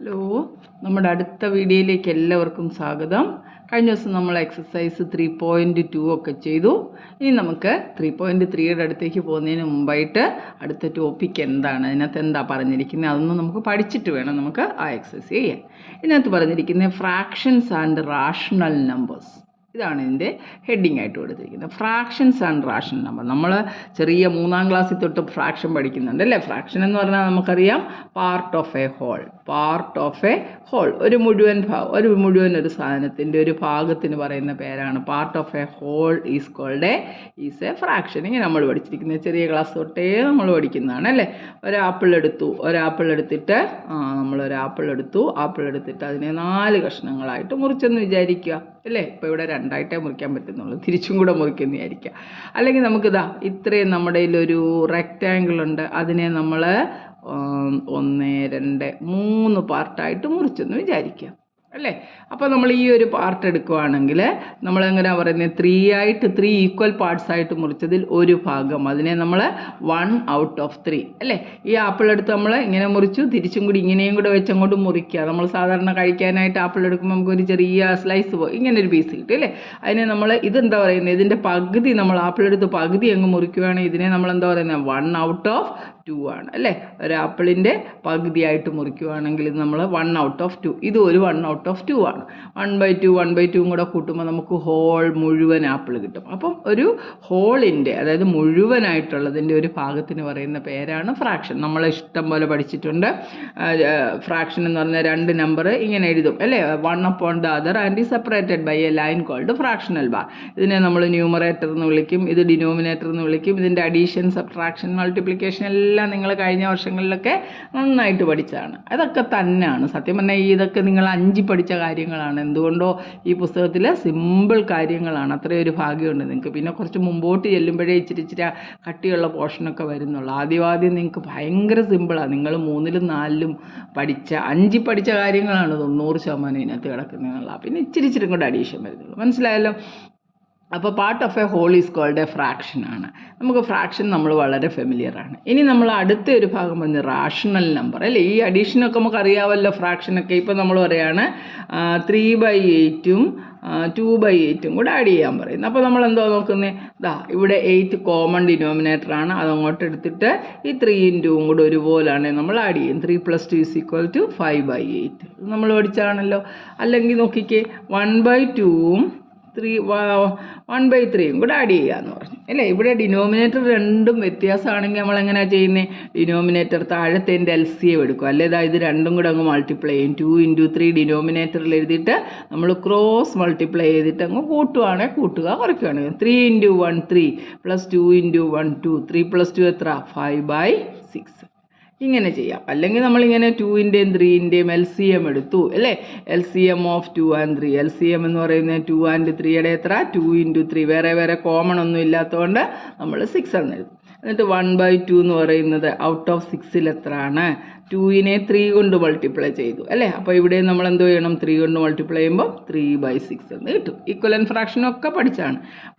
Hello, നമ്മുടെ അടുത്ത വീഡിയോയിലേക്ക് എല്ലാവർക്കും സ്വാഗതം. കഴിഞ്ഞ ദിവസം നമ്മൾ എക്സസൈസ് 3.2 ഒക്കെ ചെയ്തു. ഇനി നമുക്ക് 3.3യുടെ അടുത്തേക്ക് പോകുന്നതിന് മുമ്പായിട്ട് അടുത്ത ടോപ്പിക് എന്താണ്, അതിനകത്ത് എന്താ പറഞ്ഞിരിക്കുന്നത്, അതൊന്നും നമുക്ക് പഠിച്ചിട്ട് വേണം നമുക്ക് ആ എക്സസൈസ് ചെയ്യാൻ. ഇതിനകത്ത് പറഞ്ഞിരിക്കുന്നത് ഫ്രാക്ഷൻസ് ആൻഡ് റാഷണൽ നമ്പേഴ്സ്. ഇതാണ് ഇതിൻ്റെ ഹെഡിങ് ആയിട്ട് കൊടുത്തിരിക്കുന്നത്. Fractions and rational number. നമ്മൾ ചെറിയ 3ാം ക്ലാസ്സിൽ തൊട്ട് ഫ്രാക്ഷൻ പഠിക്കുന്നുണ്ട് അല്ലേ. ഫ്രാക്ഷൻ എന്ന് പറഞ്ഞാൽ നമുക്കറിയാം പാർട്ട് ഓഫ് എ ഹോൾ. ഒരു മുഴുവൻ ഒരു സാധനത്തിൻ്റെ ഒരു ഭാഗത്തിന് പറയുന്ന പേരാണ് part of a whole is a fraction. ഇങ്ങനെ നമ്മൾ പഠിച്ചിരിക്കുന്നത് ചെറിയ ക്ലാസ് തൊട്ടേ നമ്മൾ പഠിക്കുന്നതാണ് അല്ലേ. ഒരാപ്പിൾ എടുത്തിട്ട് ആപ്പിൾ എടുത്തിട്ട് അതിനെ 4 കഷ്ണങ്ങളായിട്ട് മുറിച്ചെന്ന് വിചാരിക്കുക അല്ലേ. ഇപ്പോൾ ഇവിടെ 2ആയിട്ടേ മുറിക്കാൻ പറ്റുന്നുള്ളൂ, തിരിച്ചും കൂടെ മുറിക്കുമെന്ന് വിചാരിക്കുക. അല്ലെങ്കിൽ നമുക്കിതാ ഇത്രയും നമ്മുടെ കയ്യിലൊരു റെക്റ്റാങ്കിൾ ഉണ്ട്, അതിനെ നമ്മൾ 1, 2, 3 പാർട്ടായിട്ട് മുറിച്ചെന്ന് വിചാരിക്കുക അല്ലേ. അപ്പോൾ നമ്മൾ ഈ ഒരു പാർട്ട് എടുക്കുകയാണെങ്കിൽ നമ്മളെങ്ങനെയാണ് പറയുന്നത്, 3 ഈക്വൽ പാർട്സ് ആയിട്ട് മുറിച്ചതിൽ ഒരു ഭാഗം, അതിനെ നമ്മൾ 1 out of 3 അല്ലേ. ഈ ആപ്പിൾ എടുത്ത് നമ്മൾ ഇങ്ങനെ മുറിച്ചു, തിരിച്ചും കൂടി ഇങ്ങനെയും കൂടെ വെച്ച് അങ്ങോട്ട് മുറിക്കുക. നമ്മൾ സാധാരണ കഴിക്കാനായിട്ട് ആപ്പിൾ എടുക്കുമ്പോൾ നമുക്കൊരു ചെറിയ സ്ലൈസ് ഇങ്ങനെ ഒരു പീസ് കിട്ടും അല്ലേ. അതിനെ നമ്മൾ ഇതെന്താ പറയുന്നത്, ഇതിൻ്റെ പകുതി നമ്മൾ ആപ്പിൾ എടുത്ത് പകുതി അങ്ങ് മുറിക്കുകയാണെങ്കിൽ ഇതിനെ നമ്മൾ എന്താ പറയുന്നത്, 1 out of 2 ആണ് അല്ലേ. ഒരു ആപ്പിളിൻ്റെ പകുതിയായിട്ട് മുറിക്കുകയാണെങ്കിൽ ഇത് നമ്മൾ 1 out of 2, ഇത് ഒരു 1 out of 2 ആണ്. 1/2 കൂടെ കൂട്ടുമ്പോൾ നമുക്ക് ഹോൾ മുഴുവൻ ആപ്പിൾ കിട്ടും. അപ്പം ഒരു ഹോളിൻ്റെ, അതായത് മുഴുവനായിട്ടുള്ളതിൻ്റെ ഒരു ഭാഗത്തിന് പറയുന്ന പേരാണ് ഫ്രാക്ഷൻ. നമ്മൾ ഇഷ്ടം പോലെ പഠിച്ചിട്ടുണ്ട്. ഫ്രാക്ഷൻ എന്ന് പറഞ്ഞാൽ 2 നമ്പർ ഇങ്ങനെ എഴുതും അല്ലേ, 1 upon the other and is separated by a line called fractional bar. ഇതിനെ നമ്മൾ ന്യൂമറേറ്റർ എന്ന് വിളിക്കും, ഇത് ഡിനോമിനേറ്റർ എന്ന് വിളിക്കും. ഇതിൻ്റെ അഡീഷൻ, സബ്ട്രാക്ഷൻ, മൾട്ടിപ്ലിക്കേഷൻ എല്ലാം നിങ്ങൾ കഴിഞ്ഞ വർഷങ്ങളിലൊക്കെ നന്നായിട്ട് പഠിച്ചതാണ്. അതൊക്കെ തന്നെയാണ് സത്യം പറഞ്ഞാൽ. ഇതൊക്കെ നിങ്ങൾ 5 പഠിച്ച കാര്യങ്ങളാണ്. എന്തുകൊണ്ടോ ഈ പുസ്തകത്തിൽ സിമ്പിൾ കാര്യങ്ങളാണ്. അത്രയും ഒരു ഭാഗ്യമുണ്ട് നിങ്ങൾക്ക്. പിന്നെ കുറച്ച് മുമ്പോട്ട് ചെല്ലുമ്പോഴേ ഇച്ചിരി കട്ടിയുള്ള പോർഷനൊക്കെ വരുന്നുള്ളൂ. ആദ്യം നിങ്ങൾക്ക് ഭയങ്കര സിമ്പിളാണ്. നിങ്ങൾ 3ലും 4ലും 5 പഠിച്ച കാര്യങ്ങളാണ് 90% ഇതിനകത്ത് കിടക്കുന്നതെന്നുള്ള. പിന്നെ ഇച്ചിരി കൂടെ അഡീഷൻ വരുന്നുള്ളൂ. മനസ്സിലായല്ലോ. അപ്പോൾ part of a whole is called a fraction ആണ്. നമുക്ക് ഫ്രാക്ഷൻ നമ്മൾ വളരെ ഫെമിലിയറാണ്. ഇനി നമ്മൾ അടുത്ത ഒരു ഭാഗം പറഞ്ഞ് റാഷണൽ നമ്പർ അല്ലേ. ഈ അഡീഷനൊക്കെ നമുക്ക് അറിയാമല്ലോ ഫ്രാക്ഷനൊക്കെ. ഇപ്പോൾ നമ്മൾ പറയുകയാണ് 3/8ഉം 2/8ഉം കൂടെ ആഡ് ചെയ്യാൻ പറയുന്നത്. അപ്പോൾ നമ്മൾ എന്തോ നോക്കുന്നത്, ഇവിടെ 8 കോമൺ ഡിനോമിനേറ്ററാണ്, അതങ്ങോട്ട് എടുത്തിട്ട് ഈ 3 × 2 കൂടെ ഒരുപോലാണ് നമ്മൾ ആഡ് ചെയ്യും. 3 + 2 = 5/8 നമ്മൾ പഠിച്ചാണല്ലോ. അല്ലെങ്കിൽ നോക്കിക്കേ 1/2ഉം 1/3 കൂടെ ആഡ് ചെയ്യാന്ന് പറഞ്ഞു അല്ലേ. ഇവിടെ ഡിനോമിനേറ്റർ രണ്ടും വ്യത്യാസമാണെങ്കിൽ നമ്മൾ എങ്ങനെയാണ് ചെയ്യുന്നത്, ഡിനോമിനേറ്റർ താഴത്തെ LCM എടുക്കും അല്ലേ. ഇത് രണ്ടും കൂടെ അങ്ങ് മൾട്ടിപ്ലൈ ചെയ്യും. 2 × 3 ഡിനോമിനേറ്ററിൽ എഴുതിയിട്ട് നമ്മൾ ക്രോസ് മൾട്ടിപ്ലൈ ചെയ്തിട്ട് അങ്ങ് കൂട്ടുക കുറയ്ക്കുകയാണെങ്കിൽ 3 × 1 3 + 2 × 1 2 3 + 2 എത്ര 5/6 ഇങ്ങനെ ചെയ്യാം. അല്ലെങ്കിൽ നമ്മളിങ്ങനെ 2ൻ്റെയും 3ൻ്റെയും LCM എടുത്തു അല്ലേ. LCM of 2 and 3, LCM എന്ന് പറയുന്നത് 2 and 3യുടെ എത്ര 2 × 3, വേറെ കോമൺ ഒന്നും ഇല്ലാത്തതുകൊണ്ട് നമ്മൾ 6 എന്ന് എഴുതും. എന്നിട്ട് 1/2 എന്ന് പറയുന്നത് ഔട്ട് ഓഫ് 6ൽ എത്രയാണ്, 2നെ 3 കൊണ്ട് മൾട്ടിപ്ലൈ ചെയ്തു അല്ലേ. അപ്പോൾ ഇവിടെ നമ്മൾ എന്തോ ചെയ്യണം, 3 കൊണ്ട് മൾട്ടിപ്ലൈ ചെയ്യുമ്പോൾ 3/6 എന്ന് കിട്ടും. ഈക്വലൻ ഫ്രാക്ഷനൊക്കെ പഠിച്ചാണ്.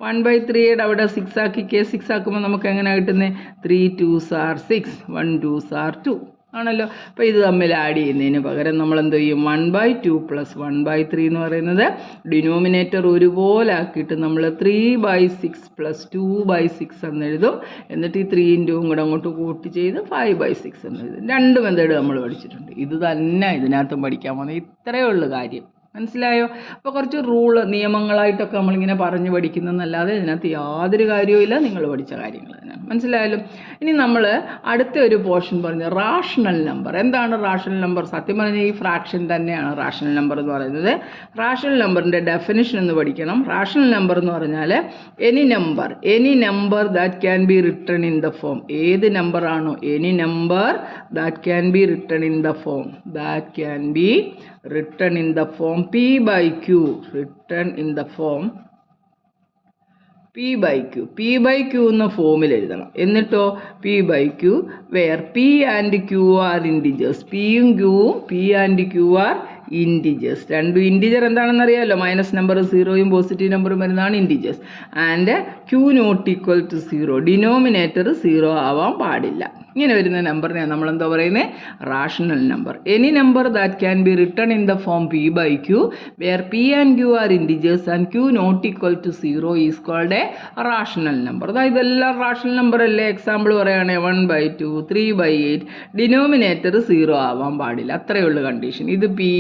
1/3യുടെ അവിടെ 6 ആക്കുമ്പോൾ നമുക്ക് എങ്ങനെ കിട്ടുന്നത്, 3 2s are 6, 1 2s are 2 ആണല്ലോ. അപ്പോൾ ഇത് തമ്മിൽ ആഡ് ചെയ്യുന്നതിന് പകരം നമ്മൾ എന്ത് ചെയ്യും, 1/2 + 1/3 എന്ന് പറയുന്നത് ഡിനോമിനേറ്റർ ഒരുപോലെ ആക്കിയിട്ട് നമ്മൾ 3/6 + 2/6 എന്ന് എഴുതും. എന്നിട്ട് ഈ 3 × 2 കൂടെ അങ്ങോട്ട് കൂട്ടി ചെയ്ത് 5/6 എന്ന് എഴുതും. 2 മെത്തേഡ് നമ്മൾ പഠിച്ചിട്ടുണ്ട്. ഇത് തന്നെ ഇതിനകത്തും പഠിക്കാൻ പോകുന്നത്. ഇത്രയേ ഉള്ളൂ കാര്യം. മനസ്സിലായോ. അപ്പോൾ കുറച്ച് നിയമങ്ങളായിട്ടൊക്കെ നമ്മളിങ്ങനെ പറഞ്ഞു പഠിക്കുന്നതെന്നല്ലാതെ ഇതിനകത്ത് യാതൊരു കാര്യവുമില്ല. നിങ്ങൾ പഠിച്ച കാര്യങ്ങൾ തന്നെയാണ്. മനസ്സിലായാലും. ഇനി നമ്മൾ അടുത്ത ഒരു പോർഷൻ പറഞ്ഞ് റാഷണൽ നമ്പർ. എന്താണ് റാഷണൽ നമ്പർ? സത്യം പറഞ്ഞാൽ ഈ ഫ്രാക്ഷൻ തന്നെയാണ് റാഷണൽ നമ്പർ എന്ന് പറയുന്നത്. റാഷണൽ നമ്പറിൻ്റെ ഡെഫിനിഷൻ എന്ന് പഠിക്കണം. റാഷണൽ നമ്പർ എന്ന് പറഞ്ഞാൽ any number that can be written in the form. ഏത് നമ്പറാണോ, any number that can be written in the form, written in the form P/Q, written in the form P/Q എന്ന ഫോമിൽ എഴുതണം. എന്നിട്ടോ P/Q where P and Q are integers. P and Q are integers. 2 integer എന്താണെന്ന് അറിയാമല്ലോ, minus നമ്പറും 0യും positive നമ്പറും വരുന്നതാണ് integers. And Q not equal to 0, denominator 0 ആവാൻ പാടില്ല. ഇങ്ങനെ വരുന്ന നമ്പറിനെ നമ്മളെന്താ പറയുന്നത്? Rational number. Any number that can be written in the form P by Q where P and Q are integers and Q not equal to 0 is called a rational number. അതായത് ഇതെല്ലാം rational number അല്ലേ? Example പറയുകയാണെങ്കിൽ 1/2, 3/8. Denominator 0 ആവാൻ പാടില്ല. അത്രയേ ഉള്ളൂ condition. ഇത് P,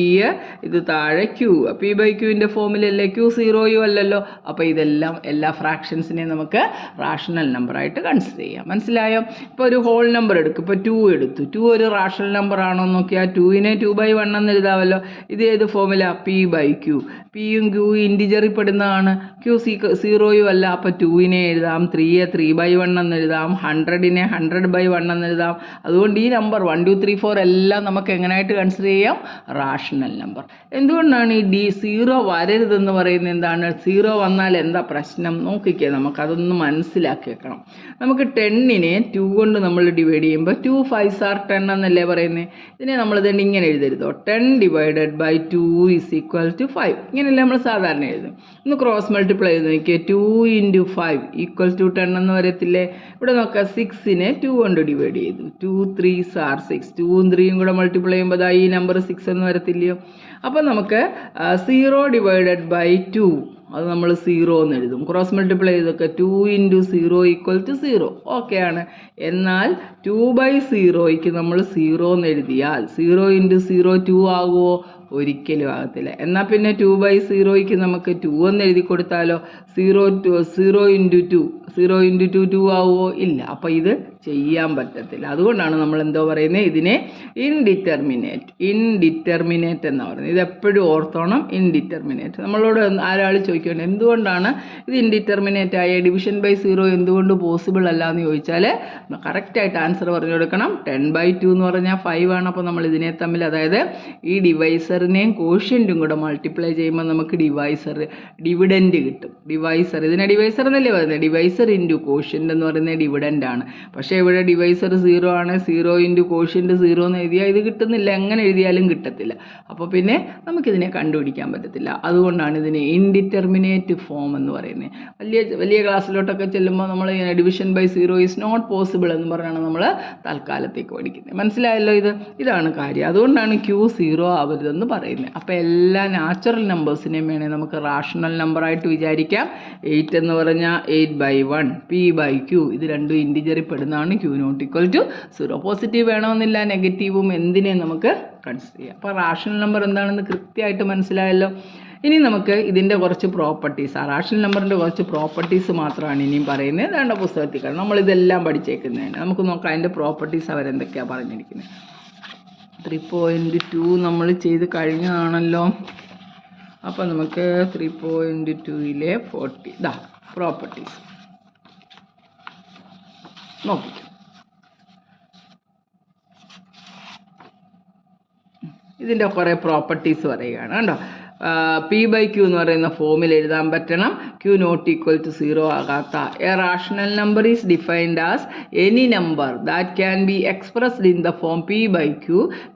ഇത് താഴെ ക്യൂ. പി ബൈ ക്യൂവിൻ്റെ ഫോമിലല്ലേ? ക്യൂ 0 അല്ലല്ലോ. അപ്പോൾ ഇതെല്ലാം എല്ലാ ഫ്രാക്ഷൻസിനെയും നമുക്ക് റാഷണൽ നമ്പറായിട്ട് കൺസിഡർ ചെയ്യാം. മനസ്സിലായോ? ഇപ്പോൾ ഒരു ഹോൾ നമ്പർ എടുക്കും. ഇപ്പോൾ 2 എടുത്തു. 2 ഒരു റാഷണൽ നമ്പർ ആണോ എന്ന് നോക്കിയാൽ 2നെ 2/1 എന്ന് എഴുതാമല്ലോ. ഇത് ഏത് ഫോമില? P by Q. പിയും ക്യൂ ഇൻഡിജറിൽ പെടുന്നതാണ്. ക്യൂ 0 അല്ല. അപ്പോൾ 2നെ എഴുതാം, 3യെ 3/1 എന്ന് എഴുതാം, 100നെ 100/1 എന്ന് എഴുതാം. അതുകൊണ്ട് ഈ നമ്പർ 1, 2, 3, 4 എല്ലാം നമുക്ക് എങ്ങനെയായിട്ട് കൺസിഡർ ചെയ്യാം? Rational number. എന്തുകൊണ്ടാണ് ഈ 0 വരരുതെന്ന് പറയുന്നത്? എന്താണ് 0 വന്നാൽ എന്താ പ്രശ്നം? നോക്കിക്കേ, നമുക്കതൊന്ന് മനസ്സിലാക്കി വെക്കണം. നമുക്ക് 10നെ 2 കൊണ്ട് നമ്മൾ ഡിവൈഡ് ചെയ്യുമ്പോൾ 2 5s are 10 എന്നല്ലേ പറയുന്നത്? ഇതിനെ നമ്മൾ തന്നെ ഇങ്ങനെ എഴുതരുതോ? 10 divided by 2 is equal to 5. ഇങ്ങനെയല്ലേ നമ്മൾ സാധാരണ എഴുതും. ഒന്ന് ക്രോസ് മൾട്ടിപ്ലൈ ചെയ്ത് നോക്കിയാൽ 2 × 5 ഈക്വൽ ടു 10 എന്ന് വരത്തില്ലേ? ഇവിടെ നോക്കാം, 6നെ 2 കൊണ്ട് ഡിവൈഡ് ചെയ്തു. 2 3s are 6. 2ഉം 3യും കൂടെ മൾട്ടിപ്ലൈ ചെയ്യുമ്പോൾ ഈ നമ്പർ 6 എന്ന് വരത്തില്ലയോ? അപ്പോൾ നമുക്ക് 0 ഡിവൈഡഡ് ബൈ 2 അത് നമ്മൾ 0 എന്ന് എഴുതും. ക്രോസ് മൾട്ടിപ്ലൈ ചെയ്തൊക്കെ 2 × 0 ഈക്വൽ ടു 0. ഓക്കെ ആണ്. എന്നാൽ 2/0യ്ക്ക് നമ്മൾ 0 എന്ന് എഴുതിയാൽ 0 × 0 2 ആകുമോ? ഒരിക്കലും ആകത്തില്ല. എന്നാൽ പിന്നെ 2/0യ്ക്ക് നമുക്ക് 2 എന്ന് എഴുതി കൊടുത്താലോ? 0 × 2 2 ആവുമോ? ഇല്ല. അപ്പോൾ ഇത് ചെയ്യാൻ പറ്റത്തില്ല. അതുകൊണ്ടാണ് നമ്മൾ എന്തോ പറയുന്നത്? ഇതിനെ ഇൻഡിറ്റർമിനേറ്റ് എന്ന് പറയുന്നത്. ഇതെപ്പോഴും ഓർത്തോണം, ഇൻഡിറ്റർമിനേറ്റ്. നമ്മളോട് ആരാൾ ചോദിക്കുകയാണ് എന്തുകൊണ്ടാണ് ഇത് ഇൻഡിറ്റർമിനേറ്റ് ആയ? ഡിവിഷൻ ബൈ 0 എന്തുകൊണ്ട് പോസിബിൾ അല്ല എന്ന് ചോദിച്ചാൽ കറക്റ്റായിട്ട് ആൻസർ പറഞ്ഞു കൊടുക്കണം. 10/2 എന്ന് പറഞ്ഞാൽ 5 ആണ്. അപ്പോൾ നമ്മൾ ഇതിനെ തമ്മിൽ, അതായത് ഈ ഡിവൈസറിനെയും കോഷ്യൻറ്റും കൂടെ മൾട്ടിപ്ലൈ ചെയ്യുമ്പോൾ നമുക്ക് ഡിവിഡൻറ്റ് കിട്ടും. ഇതിനെ ഡിവൈസർ എന്നല്ലേ പറയുന്നത്? ഡിവൈസർ ഇൻറ്റു കോഷ്യൻ്റ് എന്ന് പറയുന്നത് ഡിവിഡൻ്റ് ആണ്. പക്ഷേ ഇവിടെ ഡിവൈസർ 0 ആണ്. 0 × കോഷ്യൻ്റ് 0 എന്ന് എഴുതിയാൽ ഇത് കിട്ടുന്നില്ല. എങ്ങനെ എഴുതിയാലും കിട്ടത്തില്ല. അപ്പോൾ പിന്നെ നമുക്കിതിനെ കണ്ടുപിടിക്കാൻ പറ്റത്തില്ല. അതുകൊണ്ടാണ് ഇതിനെ ഇൻഡിറ്റർമിനേറ്റ് ഫോം എന്ന് പറയുന്നത്. വലിയ ക്ലാസ്സിലോട്ടൊക്കെ ചെല്ലുമ്പോൾ നമ്മൾ ഇങ്ങനെ division by 0 is not possible എന്ന് പറഞ്ഞാണ് നമ്മൾ തൽക്കാലത്തേക്ക് പഠിക്കുന്നത്. മനസ്സിലായല്ലോ? ഇതാണ് കാര്യം. അതുകൊണ്ടാണ് ക്യൂ 0 ആവരുതെന്ന് പറയുന്നത്. അപ്പോൾ എല്ലാ നാച്ചുറൽ നമ്പേഴ്സിനെയും വേണേൽ നമുക്ക് റാഷണൽ നമ്പറായിട്ട് വിചാരിക്കാം. 8 എന്ന് പറഞ്ഞാൽ 8/1, p/q. ഇത് രണ്ടും ഇൻഡിജറിൽ പെടുന്നതാണ്. Q not equal to 0. Positive വേണമെന്നില്ല, നെഗറ്റീവും എന്തിനേയും നമുക്ക് കൺസിഡർ ചെയ്യാം. അപ്പോൾ റാഷണൽ നമ്പർ എന്താണെന്ന് കൃത്യമായിട്ട് മനസ്സിലായല്ലോ. ഇനി നമുക്ക് ഇതിൻ്റെ കുറച്ച് പ്രോപ്പർട്ടീസ്, റാഷണൽ നമ്പറിൻ്റെ കുറച്ച് പ്രോപ്പർട്ടീസ് മാത്രമാണ് ഇനിയും പറയുന്നത്. വേണ്ട പുസ്തകത്തിൽ കാണും. നമ്മളിതെല്ലാം പഠിച്ചേക്കുന്നതാണ്. നമുക്ക് നോക്കാം അതിൻ്റെ പ്രോപ്പർട്ടീസ് അവരെന്തൊക്കെയാണ് പറഞ്ഞിരിക്കുന്നത്. 3.2 നമ്മൾ ചെയ്ത് കഴിഞ്ഞതാണല്ലോ. അപ്പോൾ നമുക്ക് 3.2ലെ 40 പ്രോപ്പർട്ടീസ് നോക്കിക്കും. ഇതിൻ്റെ കുറേ പ്രോപ്പർട്ടീസ് പറയുകയാണ് കേട്ടോ. p/q എന്ന് പറയുന്ന ഫോമിൽ എഴുതാൻ പറ്റണം. ക്യൂ നോട്ട് ഈക്വൽ ടു 0 ആകാത്ത a rational number is defined as any number that can be expressed in the form p/q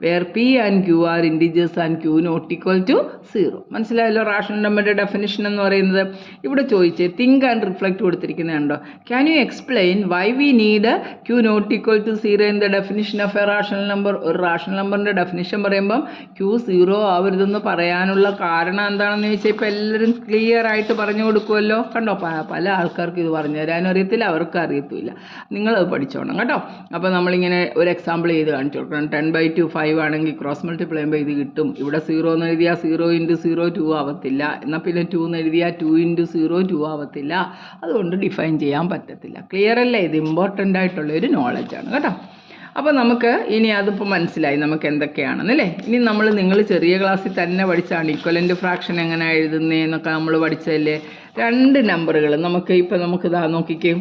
where p and q are integers and Q not equal to 0. മനസ്സിലായല്ലോ rational നമ്പറിൻ്റെ definition എന്ന് പറയുന്നത്? ഇവിടെ ചോദിച്ച് think and reflect കൊടുത്തിരിക്കുന്നുണ്ടോ? Can you explain why we need Q not equal to 0 in the definition of a rational number? ഒരു rational നമ്പറിൻ്റെ definition പറയുമ്പം ക്യൂ 0 ആവരുതെന്ന് പറയാനുള്ള കാരണം എന്താണെന്ന് ചോദിച്ചാൽ ഇപ്പോൾ എല്ലാവരും ക്ലിയർ ആയിട്ട് പറഞ്ഞു കൊടുക്കുമല്ലോ. കണ്ടോ, പല ആൾക്കാർക്ക് ഇത് പറഞ്ഞു തരാനും അറിയത്തില്ല, അവർക്ക് അറിയത്തില്ല. നിങ്ങളത് പഠിച്ചോണം കേട്ടോ. അപ്പോൾ നമ്മളിങ്ങനെ ഒരു എക്സാമ്പിൾ ചെയ്ത് കാണിച്ചു കൊടുക്കണം. 10/2 5 ആണെങ്കിൽ ക്രോസ് മൾട്ടിപ്ലൈ ചെയ്യുമ്പോൾ ഇത് കിട്ടും. ഇവിടെ 0 എന്ന് എഴുതിയാൽ 0 × 0 2 ആവത്തില്ല. എന്നാൽ പിന്നെ 2 എന്ന് എഴുതിയാൽ 2 × 0 2 ആവത്തില്ല. അതുകൊണ്ട് ഡിഫൈൻ ചെയ്യാൻ പറ്റത്തില്ല. ക്ലിയർ അല്ലേ? ഇത് ഇമ്പോർട്ടൻ്റ് ആയിട്ടുള്ളൊരു നോളജാണ് കേട്ടോ. അപ്പോൾ നമുക്ക് ഇനി അതിപ്പോൾ മനസ്സിലായി നമുക്ക് എന്തൊക്കെയാണെന്നല്ലേ. ഇനി നിങ്ങൾ ചെറിയ ക്ലാസ്സിൽ തന്നെ പഠിച്ചാണ് ഇക്വലൻ്റ് ഫ്രാക്ഷൻ എങ്ങനെ എഴുതുന്നതെന്നൊക്കെ നമ്മൾ പഠിച്ചതല്ലേ. 2 നമ്പറുകൾ നമുക്ക് ഇതാ നോക്കിക്കേ.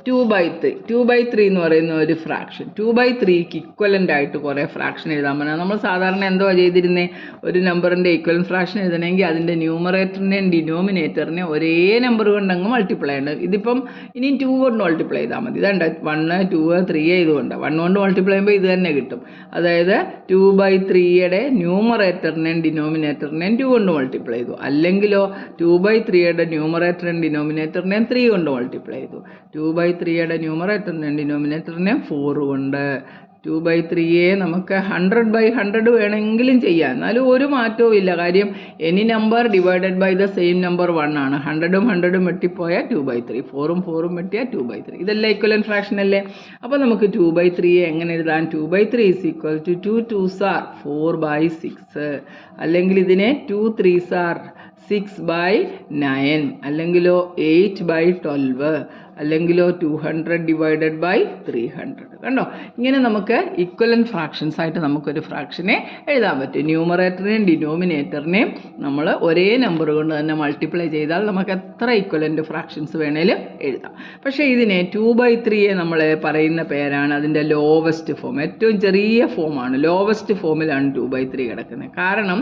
2/3 എന്ന് പറയുന്ന ഒരു ഫ്രാക്ഷൻ. 2/3ക്ക് ഇക്വലൻ്റ് ആയിട്ട് കുറേ ഫ്രാക്ഷൻ എഴുതാൻ പറഞ്ഞാൽ നമ്മൾ സാധാരണ എന്തോ ചെയ്തിരുന്നേ? ഒരു നമ്പറിൻ്റെ ഇക്വലൻ്റ് ഫ്രാക്ഷൻ എഴുതണമെങ്കിൽ അതിൻ്റെ ന്യൂമറേറ്ററിനെയും ഡിനോമിനേറ്ററിനെയും ഒരേ നമ്പർ കൊണ്ടങ്ങ് മൾട്ടിപ്ലൈ ഉണ്ട്. ഇതിപ്പം ഇനി 2 കൊണ്ട് മൾട്ടിപ്ലൈ ചെയ്താൽ മതി. ഇതുണ്ട് 1 2 3 ഇതുകൊണ്ട് 1 കൊണ്ട് മൾട്ടിപ്ലൈ ചെയ്യുമ്പോൾ ഇത് തന്നെ കിട്ടും. അതായത് 2/3യുടെ ന്യൂമറേറ്ററിനെയും ഡിനോമിനേറ്ററിനെയും 2 കൊണ്ട് മൾട്ടിപ്ലൈ ചെയ്തു. അല്ലെങ്കിലോ 2/3യുടെ ന്യൂമറേറ്ററിനെയും ഡിനോമിനേറ്ററിനെയും 3 കൊണ്ട് മൾട്ടിപ്ലൈ ചെയ്തു. 2/3 2/3യുടെ ന്യൂമറേറ്ററിനെയും ഡിനോമിനേറ്ററിനെയും 4 കൊണ്ട്. 2/3യെ നമുക്ക് 100/100 വേണമെങ്കിലും ചെയ്യാം, എന്നാലും ഒരു മാറ്റവും ഇല്ല. കാര്യം any number divided by the same number 1 ആണ്. 100ഉം 100ഉം വെട്ടിപ്പോയാൽ 2/3, 4ഉം 4ഉം വെട്ടിയാൽ 2/3. ഇതെല്ലാം ഇക്വലന്റ് ഫ്രാക്ഷൻ അല്ലേ? അപ്പോൾ നമുക്ക് 2/3യെ എങ്ങനെ എഴുതാൻ? 2/3 = 2 2s are 4/6, അല്ലെങ്കിൽ ഇതിനെ 2 3s are 6/9, അല്ലെങ്കിലോ 8/12, അല്ലെങ്കിലോ 200 ഡിവൈഡഡ് ബൈ 300. കണ്ടോ, ഇങ്ങനെ നമുക്ക് ഇക്വലന്റ് ഫ്രാക്ഷൻസ് ആയിട്ട് നമുക്കൊരു ഫ്രാക്ഷനെ എഴുതാൻ പറ്റും. ന്യൂമറേറ്ററിനെയും ഡിനോമിനേറ്ററിനെയും നമ്മൾ ഒരേ നമ്പർ കൊണ്ട് തന്നെ മൾട്ടിപ്ലൈ ചെയ്താൽ നമുക്ക് എത്ര ഇക്വലന്റ് ഫ്രാക്ഷൻസ് വേണേലും എഴുതാം. പക്ഷേ ഇതിനെ 2/3യെ നമ്മൾ പറയുന്ന പേരാണ് അതിൻ്റെ ലോവസ്റ്റ് ഫോം, ഏറ്റവും ചെറിയ ഫോമാണ്. ലോവസ്റ്റ് ഫോമിലാണ് 2/3 കിടക്കുന്നത്. കാരണം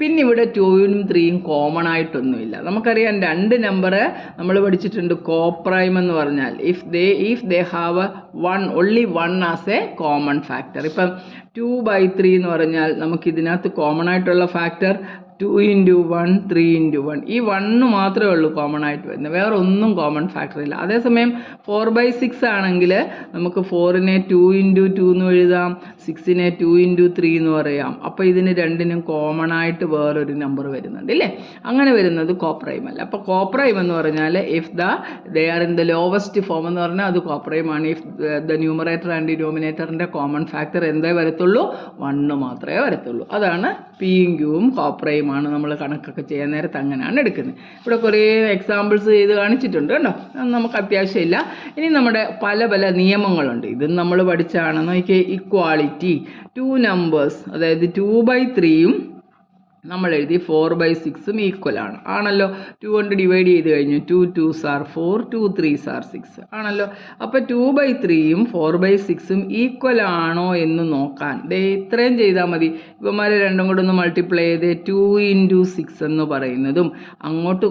പിന്നെ ഇവിടെ 2ഉം 3ഉം കോമൺ ആയിട്ടൊന്നുമില്ല. നമുക്കറിയാം രണ്ട് നമ്പർ നമ്മൾ പഠിച്ചിട്ടുണ്ട് കോപ്രൈം എന്ന് പറഞ്ഞാൽ if they have only one as a common factor. ഇപ്പം 2/3 എന്ന് പറഞ്ഞാൽ നമുക്കിതിനകത്ത് കോമൺ ആയിട്ടുള്ള ഫാക്ടർ 2 × 1 3 × 1, ഈ 1 മാത്രമേ ഉള്ളൂ കോമൺ ആയിട്ട് വരുന്നത്, വേറെ ഒന്നും കോമൺ ഫാക്ടർ ഇല്ല. അതേസമയം 4/6 ആണെങ്കിൽ നമുക്ക് 4നെ 2 × 2 എന്ന് എഴുതാം, 6നെ 2 × 3 എന്ന് പറയാം. അപ്പോൾ ഇതിന് രണ്ടിനും കോമൺ ആയിട്ട് വേറൊരു നമ്പർ വരുന്നുണ്ട് ഇല്ലേ? അങ്ങനെ വരുന്നത് കോപ്രൈം അല്ല. അപ്പോൾ കോപ്രൈം എന്ന് പറഞ്ഞാൽ if they are in the lowest form എന്ന് പറഞ്ഞാൽ അത് കോപ്രൈമാണ്. ഇഫ് ദ ന്യൂമറേറ്റർ ആൻഡ് ഡിനോമിനേറ്ററിൻ്റെ കോമൺ ഫാക്ടർ എന്തേ വരത്തുള്ളൂ? 1 മാത്രമേ വരത്തുള്ളൂ. അതാണ് പിയും ക്യൂവും കോപ്രൈം ആണ്. നമ്മൾ കണക്കൊക്കെ ചെയ്യാൻ നേരത്ത് അങ്ങനെയാണ് എടുക്കുന്നത്. ഇവിടെ കുറേ എക്സാമ്പിൾസ് ചെയ്ത് കാണിച്ചിട്ടുണ്ട് കേട്ടോ, നമുക്ക് അത്യാവശ്യമില്ല. ഇനി നമ്മുടെ പല പല നിയമങ്ങളുണ്ട്, ഇത് നമ്മൾ പഠിച്ചാണ്. നോക്കിയേ, ഇക്വാളിറ്റി 2 നമ്പേഴ്സ്, അതായത് 2/3യും നമ്മൾ എഴുതി 4/6ഉം ഈക്വൽ ആണല്ലോ. 2 കൊണ്ട് ഡിവൈഡ് ചെയ്ത് കഴിഞ്ഞു. 2 2s are 4, 2 3s are 6 ആണല്ലോ. അപ്പോൾ 2/3യും 4/6ഉം ഈക്വൽ ആണോ എന്ന് നോക്കാൻ ഇത്രയും ചെയ്താൽ മതി. ഇവന്മാരെ രണ്ടും കൂടെ ഒന്ന് മൾട്ടിപ്ലൈ ചെയ്ത് 2 × 6 എന്ന് പറയുന്നതും അങ്ങോട്ട്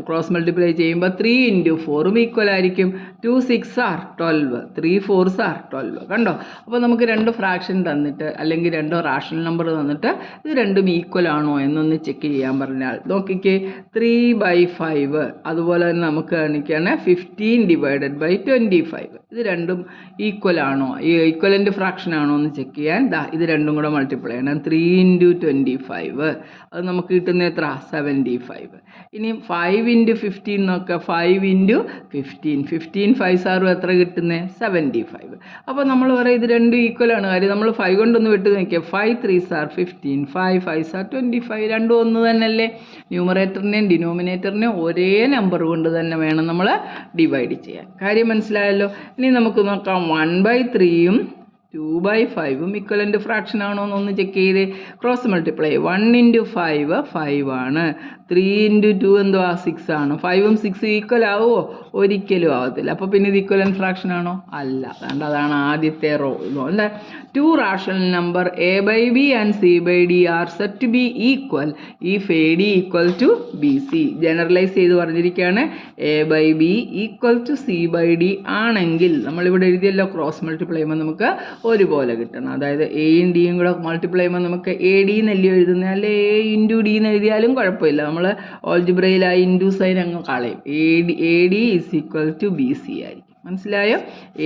ക്രോസ് മൾട്ടിപ്ലൈ ചെയ്യുമ്പോൾ 3 × 4ഉം ഈക്വൽ ആയിരിക്കും. 2 6 are 12, 3 4s are 12. കണ്ടോ? അപ്പോൾ നമുക്ക് രണ്ട് ഫ്രാക്ഷൻ തന്നിട്ട് അല്ലെങ്കിൽ രണ്ടോ റാഷണൽ നമ്പർ തന്നിട്ട് ഇത് രണ്ടും ഈക്വൽ ആണോ എന്നൊന്ന് ചെക്ക് ചെയ്യാൻ പറഞ്ഞാൽ നോക്കിക്കേ, 3/5 അതുപോലെ തന്നെ നമുക്ക് കാണിക്കുകയാണ് 15 ഡിവൈഡഡ് ബൈ 25. ഇത് രണ്ടും ഈക്വൽ ആണോ, ഈക്വലൻ്റ് ഫ്രാക്ഷൻ ആണോ എന്ന് ചെക്ക് ചെയ്യാൻ ഇത് രണ്ടും കൂടെ മൾട്ടിപ്ലൈ ചെയ്യണം. 3 × 25 അത് നമുക്ക് കിട്ടുന്ന എത്ര? 75. ഇനി 5 × 15 നോക്കുക, 5 × 15, 15 5s are എത്ര കിട്ടുന്നത്? 75. അപ്പോൾ നമ്മൾ പറയും ഇത് രണ്ടും ഈക്വൽ ആണ്. കാര്യം നമ്മൾ 5 കൊണ്ടൊന്ന് വിട്ട് നോക്കിയാൽ 5 3s are 15, 5 5s are 25, രണ്ടും ഒന്ന് തന്നെയല്ലേ? ന്യൂമറേറ്ററിനെയും ഡിനോമിനേറ്ററിനെയും ഒരേ നമ്പർ കൊണ്ട് തന്നെ വേണം നമ്മൾ ഡിവൈഡ് ചെയ്യാൻ. കാര്യം മനസ്സിലായല്ലോ? ഇനി നമുക്ക് നോക്കാം 1/3യും 2/5ഉം ഇക്വലൻ്റ് ഫ്രാക്ഷൻ ആണോ എന്നൊന്ന് ചെക്ക് ചെയ്ത് ക്രോസ് മൾട്ടിപ്ലൈ. 1 × 5 5 ആണ്, 3 × 2 എന്തുവാ? 6 ആണ്. 5ഉം 6ഉം ഈക്വൽ ആവുമോ? ഒരിക്കലും ആവത്തില്ല. അപ്പോൾ പിന്നെ ഇത് ഇക്വലൻ്റ് ഫ്രാക്ഷൻ ആണോ? അല്ല. അതാണ് ആദ്യത്തെ റോ. എന്താ? 2 rational number a/b and c/d are said to be equal if ad equal to bc. Generalise ചെയ്ത് പറഞ്ഞിരിക്കുകയാണ്. a/b equal to c/d ആണെങ്കിൽ നമ്മളിവിടെ എഴുതിയല്ലോ ക്രോസ് മൾട്ടിപ്ലൈ ചെയ്യുമ്പോൾ നമുക്ക് ഒരുപോലെ കിട്ടണം. അതായത് എയും ഡിയും കൂടെ മൾട്ടിപ്ലൈ ചെയ്യുമ്പോൾ നമുക്ക് എ ഡി എന്നല്ലേ എഴുതുന്നത്, അല്ലെ എ × ഡി എന്ന് എഴുതിയാലും കുഴപ്പമില്ല. നമ്മൾ ഓൾജിബ്രയിൽ ആ ഇൻറ്റു സൈൻ അങ്ങ് കളയും. എ ഡി = bc ആയിരിക്കും. മനസ്സിലായോ?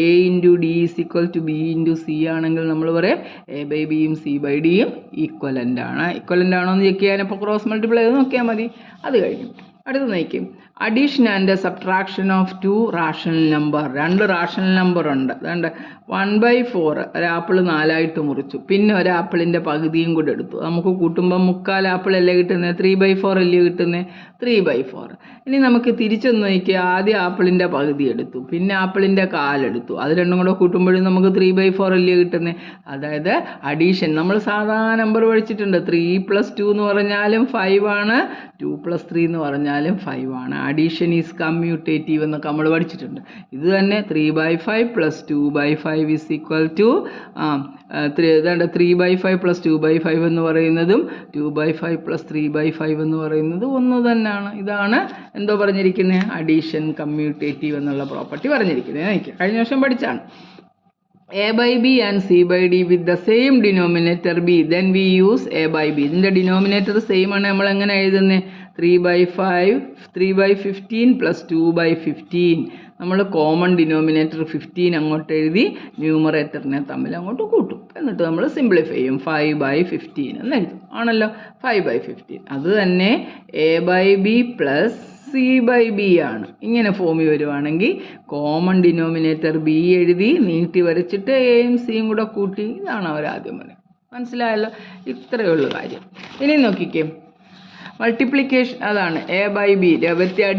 a × d = b × c ആണെങ്കിൽ നമ്മൾ പറയും a/bയും c/dയും ഈക്വലൻ്റ് ആണ്. ഈക്വലൻ്റ് ആണോ എന്ന് ചെക്ക് ചെയ്യാൻ ഇപ്പോൾ ക്രോസ് മൾട്ടിപ്ലൈ ചെയ്ത് നോക്കിയാൽ മതി. അത് കഴിഞ്ഞു അടുത്ത് നോക്കും, addition and subtraction of 2 rational number. 2 rational number ഉണ്ട്. അതുകൊണ്ട് 1/4 ഒരാപ്പിൾ 4ആയിട്ട് മുറിച്ചു, പിന്നെ ഒരാപ്പിളിൻ്റെ പകുതിയും കൂടെ എടുത്തു. നമുക്ക് കൂട്ടുമ്പോൾ 3/4 ആപ്പിളല്ലേ കിട്ടുന്നത്? 3/4 അല്ലേ കിട്ടുന്നത്? 3/4. ഇനി നമുക്ക് തിരിച്ചൊന്ന് നോക്കിയാൽ ആദ്യം ആപ്പിളിൻ്റെ പകുതി എടുത്തു, പിന്നെ ആപ്പിളിൻ്റെ കാലെടുത്തു. അത് രണ്ടും കൂടെ കൂട്ടുമ്പോഴും നമുക്ക് 3/4 അല്ലേ കിട്ടുന്നത്? അതായത് അഡീഷൻ നമ്മൾ സാധാരണ നമ്പർ പഠിച്ചിട്ടുണ്ട്. 3 + 2 എന്ന് പറഞ്ഞാലും 5 ആണ്, 2 + 3 എന്ന് പറഞ്ഞാലും 5 ആണ്. അഡീഷൻ ഈസ് കമ്മ്യൂട്ടേറ്റീവ് എന്നൊക്കെ നമ്മൾ പഠിച്ചിട്ടുണ്ട്. ഇത് തന്നെ 3/5 + 2/5 is equal to 3/5 + 2/5 എന്ന് പറയുന്നതും 2/5 + 3/5 എന്ന് പറയുന്നത് ഒന്ന് തന്നെയാണ്. ഇതാണ് എന്തോ പറഞ്ഞിരിക്കുന്നത്? അഡീഷൻ കമ്മ്യൂട്ടേറ്റീവ് എന്നുള്ള പ്രോപ്പർട്ടി പറഞ്ഞിരിക്കുന്നത്. കഴിഞ്ഞ വർഷം പഠിച്ചാണ്. a/b and c/d with the same denominator b, then we use a/b. ഇതിൻ്റെ ഡിനോമിനേറ്റർ സെയിം ആണ്. നമ്മൾ എങ്ങനെ എഴുതുന്നത്? 3/15 + 2/15, നമ്മൾ കോമൺ ഡിനോമിനേറ്റർ 15 അങ്ങോട്ട് എഴുതി ന്യൂമറേറ്ററിനെ തമ്മിൽ അങ്ങോട്ട് കൂട്ടും. എന്നിട്ട് നമ്മൾ സിംപ്ലിഫൈ ചെയ്യും. 5/15 എന്ന് എഴുതും. ആണല്ലോ, 5/15. അത് തന്നെ a/b പ്ലസ് c/b ആണ്. ഇങ്ങനെ ഫോമിൽ വരുവാണെങ്കിൽ കോമൺ ഡിനോമിനേറ്റർ b എഴുതി നീട്ടി വരച്ചിട്ട് എയും സിയും കൂടെ കൂട്ടി. ഇതാണ് അവരാദ്യം പറയുന്നത്. മനസ്സിലായല്ലോ? ഇത്രയേ ഉള്ളൂ കാര്യം. ഇനി നോക്കിക്കേ, മൾട്ടിപ്ലിക്കേഷൻ അതാണ് a/b.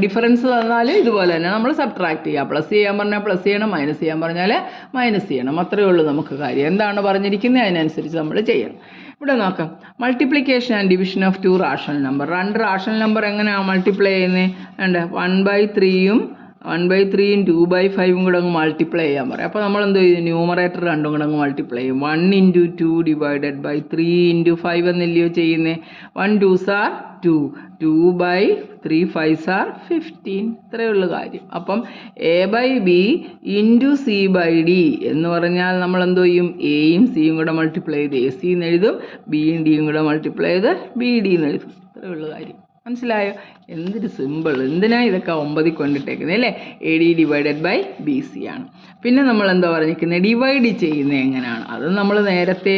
ഡിഫറൻസ് തന്നാൽ ഇതുപോലെ തന്നെ നമ്മൾ സബ്ട്രാക്ട് ചെയ്യുക. പ്ലസ് ചെയ്യാൻ പറഞ്ഞാൽ പ്ലസ് ചെയ്യണം, മൈനസ് ചെയ്യാൻ പറഞ്ഞാൽ മൈനസ് ചെയ്യണം. അത്രയേ ഉള്ളൂ നമുക്ക് കാര്യം. എന്താണ് പറഞ്ഞിരിക്കുന്നത് അതിനനുസരിച്ച് നമ്മൾ ചെയ്യണം. ഇവിടെ നോക്കാം, multiplication and division of 2 rational number. 2 rational number എങ്ങനെയാണ് മൾട്ടിപ്ലൈ ചെയ്യുന്നത്? ഉണ്ട് 1/3യും 1/3യും 2/5 കൂടെ അങ്ങ് മൾട്ടിപ്ലൈ ചെയ്യാൻ പറയും. അപ്പോൾ നമ്മൾ എന്ത് ചെയ്യും? ന്യൂമറേറ്റർ രണ്ടും കൂടെ അങ്ങ് മൾട്ടിപ്ലൈ ചെയ്യും. 1 × 2 ഡിവൈഡഡ് ബൈ 3 × 5 എന്നല്ലയോ ചെയ്യുന്നത്? 1 2s are 2, 2/3 5s are 15. ഇത്രയേ ഉള്ളൂ കാര്യം. അപ്പം a/b × c/d എന്ന് പറഞ്ഞാൽ നമ്മൾ എന്തോ ചെയ്യും? എയും സിയും കൂടെ മൾട്ടിപ്ലൈ ചെയ്ത് ac എന്ന് എഴുതും, ബിയും ഡിയും കൂടെ മൾട്ടിപ്ലൈ ചെയ്ത് bd എന്ന് എഴുതും. ഇത്രയേ ഉള്ളൂ കാര്യം. മനസ്സിലായോ? എന്തൊരു സിമ്പിൾ. എന്തിനാ ഇതൊക്കെ 9 കൊണ്ടിട്ടേക്കുന്നത് അല്ലേ? AD ഡിവൈഡഡ് ബൈ BC ആണ്. പിന്നെ നമ്മൾ എന്താ പറഞ്ഞിരിക്കുന്നത്? ഡിവൈഡ് ചെയ്യുന്നത് എങ്ങനെയാണ്? അത് നമ്മൾ നേരത്തെ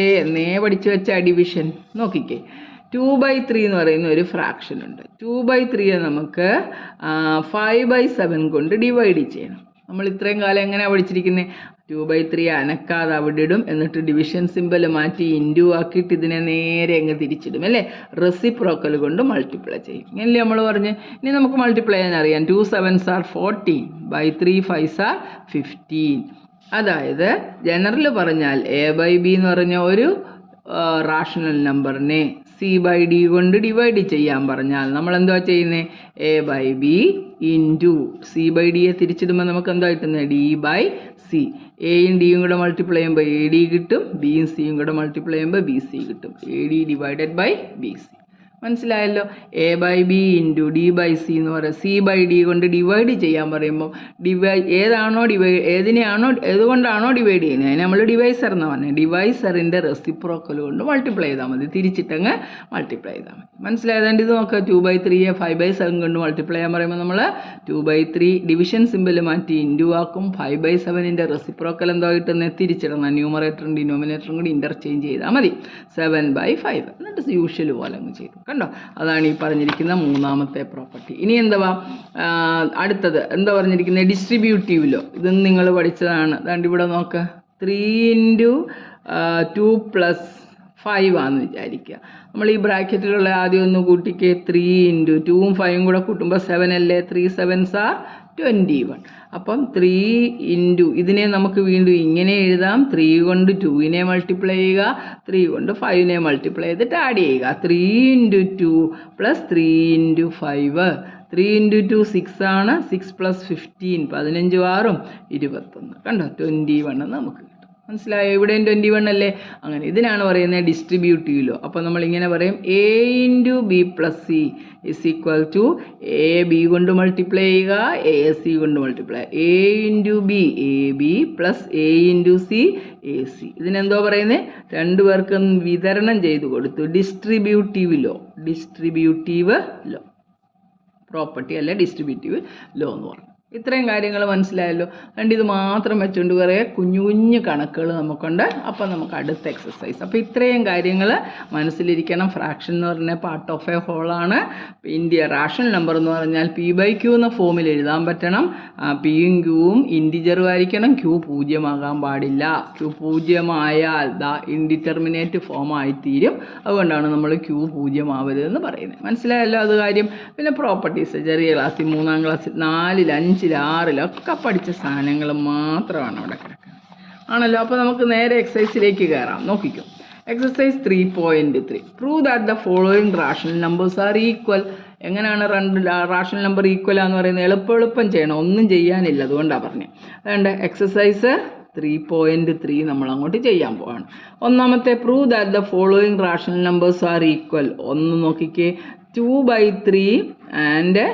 പഠിച്ചു വെച്ച ഡിവിഷൻ. നോക്കിക്കേ, 2/3 എന്ന് പറയുന്ന ഒരു ഫ്രാക്ഷൻ ഉണ്ട്. 2/3 നമുക്ക് 5/7 കൊണ്ട് ഡിവൈഡ് ചെയ്യണം. നമ്മൾ ഇത്രയും കാലം എങ്ങനെയാണ് പഠിച്ചിരിക്കുന്നത്? 2/3 അനക്കാതെ അവിടെ ഇടും, എന്നിട്ട് ഡിവിഷൻ സിമ്പൽ മാറ്റി ഇൻറ്റു ആക്കിയിട്ട് ഇതിനെ നേരെ അങ്ങ് തിരിച്ചിടും അല്ലേ? റെസിപ്രോക്കൽ കൊണ്ട് മൾട്ടിപ്ലൈ ചെയ്യും. ഇങ്ങനല്ലേ നമ്മൾ പറഞ്ഞ്. ഇനി നമുക്ക് മൾട്ടിപ്ലൈ ചെയ്യാൻ അറിയാം. 2 7s are 14 by 3 5s are 15. അതായത് ജനറൽ പറഞ്ഞാൽ a/b എന്ന് പറഞ്ഞ ഒരു റാഷണൽ നമ്പറിനെ c/d കൊണ്ട് ഡിവൈഡ് ചെയ്യാൻ പറഞ്ഞാൽ നമ്മൾ എന്താ ചെയ്യുന്നത്? a/b ഇൻറ്റു c/dയെ തിരിച്ചിടുമ്പോൾ നമുക്ക് എന്താ കിട്ടുന്നത്? d/c. എയും ഡിയും കൂടെ മൾട്ടിപ്ലൈ ചെയ്യുമ്പോൾ AD കിട്ടും, ബിയും സിയും കൂടെ മൾട്ടിപ്ലൈ ചെയ്യുമ്പോൾ BC കിട്ടും. AD divided by BC. മനസ്സിലായല്ലോ? a/b ഇൻറ്റു d/c എന്ന് പറയുന്നത് c/d കൊണ്ട് ഡിവൈഡ് ചെയ്യാൻ പറയുമ്പോൾ ഏതുകൊണ്ടാണോ ഡിവൈഡ് ചെയ്യുന്നത് അതിന് നമ്മൾ ഡിവൈസർ എന്ന് പറഞ്ഞത്. ഡിവൈസറിൻ്റെ റെസിപ്രോക്കൽ കൊണ്ട് മൾട്ടിപ്ലൈ ചെയ്താൽ മതി. തിരിച്ചിട്ടങ്ങ് മൾട്ടിപ്ലൈ ചെയ്താൽ മതി. മനസ്സിലായതുകൊണ്ട് ഇത് നോക്കുക. 2/3യെ 5/7 കൊണ്ട് മൾട്ടിപ്ലൈ ചെയ്യാൻ പറയുമ്പോൾ നമ്മൾ 2/3 ഡിവിഷൻ സിമ്പിൾ മാറ്റി ഇൻറ്റു ആക്കും. 5/7ൻ്റെ റെസിപ്രോക്കൽ എന്തോ കിട്ടുന്നത്? തിരിച്ചിടണം. ന്യൂമറേറ്ററും ഡിനോമിനേറ്ററും കൂടി ഇൻ്റർചേഞ്ച് ചെയ്താൽ മതി. 7/5. എന്നിട്ട് യൂഷ്വൽ പോലെ അങ്ങ് ചെയ്തു. കണ്ടോ? അതാണ് ഈ പറഞ്ഞിരിക്കുന്ന മൂന്നാമത്തെ പ്രോപ്പർട്ടി. ഇനി എന്തുവാ അടുത്തത്? എന്താ പറഞ്ഞിരിക്കുന്നത്? Distributive law. ഇതും നിങ്ങൾ പഠിച്ചതാണ്. അതുകൊണ്ട് ഇവിടെ നോക്ക്, 3 × 2 + 5 ആണെന്ന് വിചാരിക്കുക. നമ്മൾ ഈ ബ്രാക്കറ്റിലുള്ള ആദ്യം ഒന്ന് കൂട്ടിക്ക്. 3 × 2ഉം 5ഉം കൂടെ കൂട്ടുമ്പോൾ 7 അല്ലേ? 3 7s are 21. അപ്പം 3 ഇതിനെ നമുക്ക് വീണ്ടും ഇങ്ങനെ എഴുതാം. 3 കൊണ്ട് 2നെ മൾട്ടിപ്ലൈ ചെയ്യുക, 3 കൊണ്ട് 5നെ മൾട്ടിപ്ലൈ ചെയ്തിട്ട് ആഡ് ചെയ്യുക. 3 × 2 + 3 × 5. 3 × 2 6 ആണ്. 6 + 15 15 6ഉം 21. കണ്ടോ? 21 എന്ന് നമുക്ക് കിട്ടും. മനസ്സിലായോ? ഇവിടെയും 21 അല്ലേ? അങ്ങനെ ഇതിനാണ് പറയുന്നത് ഡിസ്ട്രിബ്യൂട്ടീവ് ലോ. അപ്പോൾ നമ്മളിങ്ങനെ പറയും, a × b + c = a b കൊണ്ട് മൾട്ടിപ്ലൈ ചെയ്യുക, ac കൊണ്ട് multiply. a × b ab + a × c ac. ഇതിനെന്തോ പറയുന്നത്? രണ്ടുപേർക്കും വിതരണം ചെയ്ത് കൊടുത്തു. Distributive law. Distributive low property അല്ലെ ഡിസ്ട്രിബ്യൂട്ടീവ് ലോ എന്ന് പറഞ്ഞു. ഇത്രയും കാര്യങ്ങൾ മനസ്സിലായല്ലോ. അതുകൊണ്ട് ഇത് മാത്രം വെച്ചുകൊണ്ട് കുറേ കുഞ്ഞു കുഞ്ഞു കണക്കുകൾ നമുക്കുണ്ട്. അപ്പോൾ നമുക്ക് അടുത്ത എക്സസൈസ്. അപ്പോൾ ഇത്രയും കാര്യങ്ങൾ മനസ്സിലിരിക്കണം. ഫ്രാക്ഷൻ എന്ന് പറഞ്ഞാൽ പാർട്ട് ഓഫ് എ ഹോളാണ്. റാഷണൽ നമ്പർ എന്ന് പറഞ്ഞാൽ p/q എന്ന ഫോമിൽ എഴുതാൻ പറ്റണം. പിയും ക്യൂവും ഇൻറ്റിജറും ആയിരിക്കണം. q 0 ആകാൻ പാടില്ല. q 0 ആയാൽ ഇൻഡിറ്റർമിനേറ്റ് ഫോം ആയിത്തീരും. അതുകൊണ്ടാണ് നമ്മൾ q 0 ആവരുതെന്ന് പറയുന്നത്. മനസ്സിലായല്ലോ അത് കാര്യം. പിന്നെ പ്രോപ്പർട്ടീസ് ചെറിയ ക്ലാസ്സിൽ 3ാം ക്ലാസ്സിൽ 4ൽ 5ൽ 6ലൊക്കെ പഠിച്ച സാധനങ്ങൾ മാത്രമാണ് അവിടെ കിടക്കുന്നത്. ആണല്ലോ. അപ്പോൾ നമുക്ക് നേരെ എക്സസൈസിലേക്ക് കയറാം. നോക്കിക്കോ. Exercise 3.3. Prove that the following rational numbers are equal. എങ്ങനെയാണ് റാഷണൽ നമ്പർ ഈക്വൽ ആണെന്ന് പറയുന്നത്? എളുപ്പം ചെയ്യണം. ഒന്നും ചെയ്യാനില്ല. അതുകൊണ്ടാണ് പറഞ്ഞത്. അതുകൊണ്ട് എക്സസൈസ് 3.3 നമ്മൾ അങ്ങോട്ട് ചെയ്യാൻ പോവാണ്. ഒന്നാമത്തെ, prove that the following rational numbers are equal. ഒന്ന് നോക്കിക്കേ, 2/3 ആൻഡ്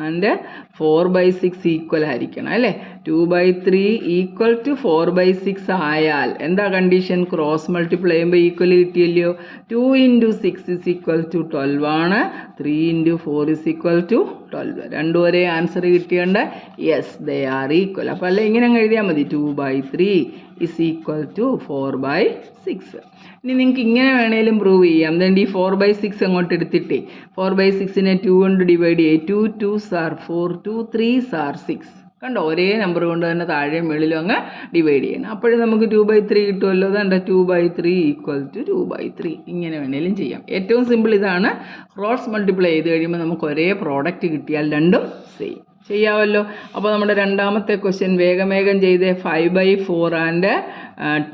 ആൻഡ് 4/6 ഈക്വൽ ആയിരിക്കണം അല്ലേ. 2/3 ഈക്വൽ ടു 4/6 ആയാൽ എന്താ കണ്ടീഷൻ? ക്രോസ് മൾട്ടിപ്ലൈ ചെയ്യുമ്പോൾ ഈക്വൽ കിട്ടിയല്ലോ. 2 × 6 is equal to 12 ആണ്. 3 × 4 is equal to 12. രണ്ടും ഒരേ ആൻസർ കിട്ടിയുണ്ട്. Yes, they are equal. അപ്പോൾ അല്ല ഇങ്ങനെ അങ്ങ് എഴുതിയാൽ മതി. 2/3 is equal to 4/6. ഇനി നിങ്ങൾക്ക് ഇങ്ങനെ വേണേലും പ്രൂവ് ചെയ്യാം. അതുകൊണ്ട് ഈ 4/6 അങ്ങോട്ട് എടുത്തിട്ടേ 4/6നെ 2 കൊണ്ട് ഡിവൈഡ് ചെയ്യും. 2 2s are 4, 2 3s are 6. കണ്ടോ, ഒരേ നമ്പർ കൊണ്ട് തന്നെ താഴെയും മുകളിലും അങ്ങ് ഡിവൈഡ് ചെയ്യണം. അപ്പോഴും നമുക്ക് 2/3 കിട്ടുമല്ലോ. അതുകൊണ്ട് 2/3 ഈക്വൽ ടു 2/3. ഇങ്ങനെ വേണേലും ചെയ്യാം. ഏറ്റവും സിമ്പിൾ ഇതാണ്. ക്രോസ് മൾട്ടിപ്ലൈ ചെയ്ത് കഴിയുമ്പോൾ നമുക്ക് ഒരേ പ്രോഡക്റ്റ് കിട്ടിയാൽ രണ്ടും സെയിം ചെയ്യാമല്ലോ. അപ്പോൾ നമ്മുടെ രണ്ടാമത്തെ ക്വസ്റ്റ്യൻ വേഗം ചെയ്തേ. 5/4 ആൻഡ്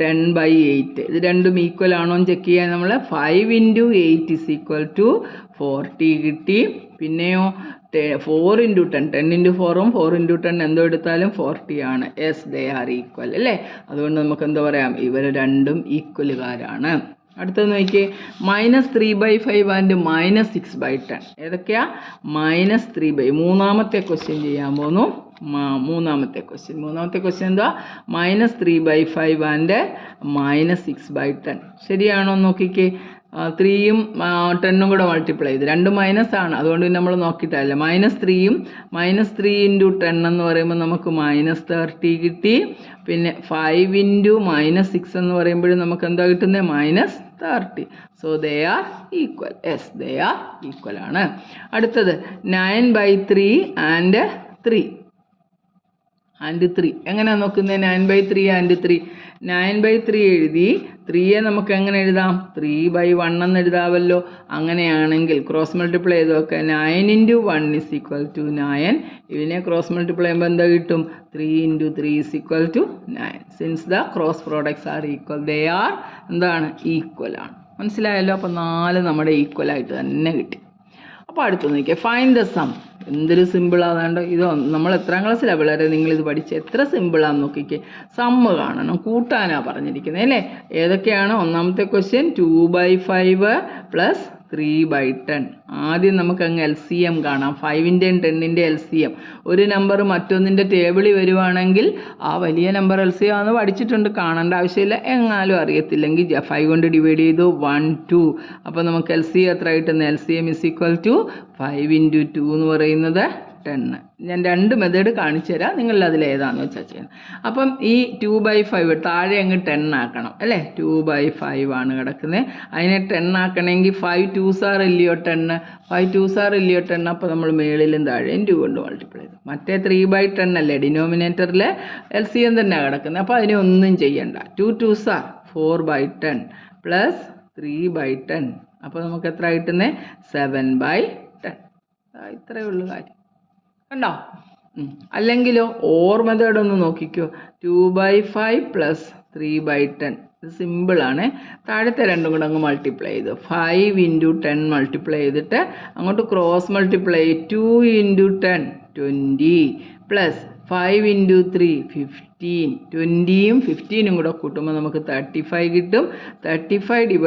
10/8 ഇത് രണ്ടും ഈക്വൽ ആണോ എന്ന് ചെക്ക് ചെയ്യാൻ നമ്മൾ 5 × 8 is equal to 40 കിട്ടി. പിന്നെയോ 4 × 10, 10 × 4ഉം 4 × 10 എന്തോ എടുത്താലും 40 ആണ്. യെസ്, ദേ ആർ ഈക്വൽ അല്ലേ. അതുകൊണ്ട് നമുക്ക് എന്താ പറയാം, ഇവർ രണ്ടും ഈക്വലുകാരാണ്. അടുത്തത് നോക്കിയേ, -3/5 ആൻഡ് -6/10 ഏതൊക്കെയാ? -3/, മൂന്നാമത്തെ ക്വസ്റ്റ്യൻ ചെയ്യാൻ പോകുന്നു. മൂന്നാമത്തെ ക്വസ്റ്റ്യൻ എന്താ? -3/5 ആൻഡ് -6/10 ശരിയാണോ നോക്കിക്കേ. 3യും 10ഉം കൂടെ മൾട്ടിപ്ലൈ ചെയ്ത് രണ്ടും മൈനസ് ആണ്, അതുകൊണ്ട് നമ്മൾ നോക്കിയിട്ടല്ല. -3യും -3 × 10 എന്ന് പറയുമ്പോൾ നമുക്ക് -30 കിട്ടി. പിന്നെ 5 × -6 എന്ന് പറയുമ്പോഴും നമുക്ക് എന്താ കിട്ടുന്നത്? -30. So they are equal. Yes, they are equal ആണ്. അടുത്തത് 9/3 ആൻഡ് 3 എങ്ങനെയാണ് നോക്കുന്നത്? 9/3 ആൻഡ് 3 9/3 എഴുതി 3യെ നമുക്ക് എങ്ങനെ എഴുതാം? 3/1 എന്ന് എഴുതാമല്ലോ. അങ്ങനെയാണെങ്കിൽ ക്രോസ് മൾട്ടിപ്ലൈ ചെയ്ത് നോക്കുക. 9 × 1 is equal to 9. ഇതിനെ ക്രോസ് മൾട്ടിപ്ലൈ ചെയ്യുമ്പോൾ എന്താ കിട്ടും? 3 × 3 is equal to 9. Since the cross products R equal, they are എന്താണ്? ഈക്വൽ ആണ്. മനസ്സിലായല്ലോ. അപ്പോൾ 4 നമ്മുടെ ഈക്വലായിട്ട് തന്നെ കിട്ടി. അപ്പോൾ അടുത്ത് നോക്കിയാൽ ഫൈൻഡ് ദ സം. എന്തൊരു സിമ്പിളാണ്. ഇത് നമ്മൾ എത്രാം ക്ലാസ്സിലാണ് പിള്ളേരെ നിങ്ങളിത് പഠിച്ച്? എത്ര സിമ്പിളാണെന്ന് നോക്കിക്കേ. സമ്മ് കാണണം, കൂട്ടാനാണ് പറഞ്ഞിരിക്കുന്നത് അല്ലേ. ഏതൊക്കെയാണ്? ഒന്നാമത്തെ ക്വസ്റ്റ്യൻ 2/5 + 3/10. ആദ്യം നമുക്ക് അങ്ങ് LCM കാണാം. 5ൻ്റെയും 10ൻ്റെയും LCM. ഒരു നമ്പർ മറ്റൊന്നിൻ്റെ ടേബിളിൽ വരുവാണെങ്കിൽ ആ വലിയ നമ്പർ LCM ആണെന്ന് പഠിച്ചിട്ടുണ്ട്, കാണേണ്ട ആവശ്യമില്ല. എങ്ങാലും അറിയത്തില്ലെങ്കിൽ 5 കൊണ്ട് ഡിവൈഡ് ചെയ്തു 1 2. അപ്പോൾ നമുക്ക് LCM എത്ര കിട്ടുന്നത്? LCM is equal to 5 × 2 എന്ന് പറയുന്നത് 10. ഞാൻ 2 മെത്തേഡ് കാണിച്ചു തരാം, നിങ്ങളിൽ അതിൽ ഏതാണെന്ന് വെച്ചാൽ ചെയ്യണം. അപ്പം ഈ 2/5 താഴെ അങ്ങ് 10 ആക്കണം അല്ലേ. 2/5 ആണ് കിടക്കുന്നത്. അതിനെ 10 ആക്കണമെങ്കിൽ 5 2s are ഇല്ലയോ 10, 5 2s are ഇല്ലയോ 10. അപ്പോൾ നമ്മൾ മേളിലും താഴെയും 2 കൊണ്ട് മൾട്ടിപ്ലൈ ചെയ്തു. മറ്റേ 3/10 അല്ലേ, ഡിനോമിനേറ്ററിൽ LCM തന്നെ കിടക്കുന്നത്. അപ്പോൾ അതിനെ ഒന്നും ചെയ്യണ്ട. 2 2s are 4/10 + 3/10. അപ്പോൾ നമുക്ക് എത്ര കിട്ടുന്നത്? 7/10. ഇത്രയേ ഉള്ളൂ കാര്യം. കണ്ടോ? അല്ലെങ്കിലോ ഓർ മെത്തേഡ് ഒന്ന് നോക്കിക്കോ. 2/5 + 3/10. ഇത് സിമ്പിളാണ്. താഴത്തെ രണ്ടും കൂടെ അങ്ങ് മൾട്ടിപ്ലൈ ചെയ്തു. 5 × 10 മൾട്ടിപ്ലൈ ചെയ്തിട്ട് അങ്ങോട്ട് ക്രോസ് മൾട്ടിപ്ലൈ 2 × 10 20 + 5 × 3 15. 20യും 15ഉം കൂടെ കൂട്ടുമ്പോൾ നമുക്ക് 35 കിട്ടും. 35 /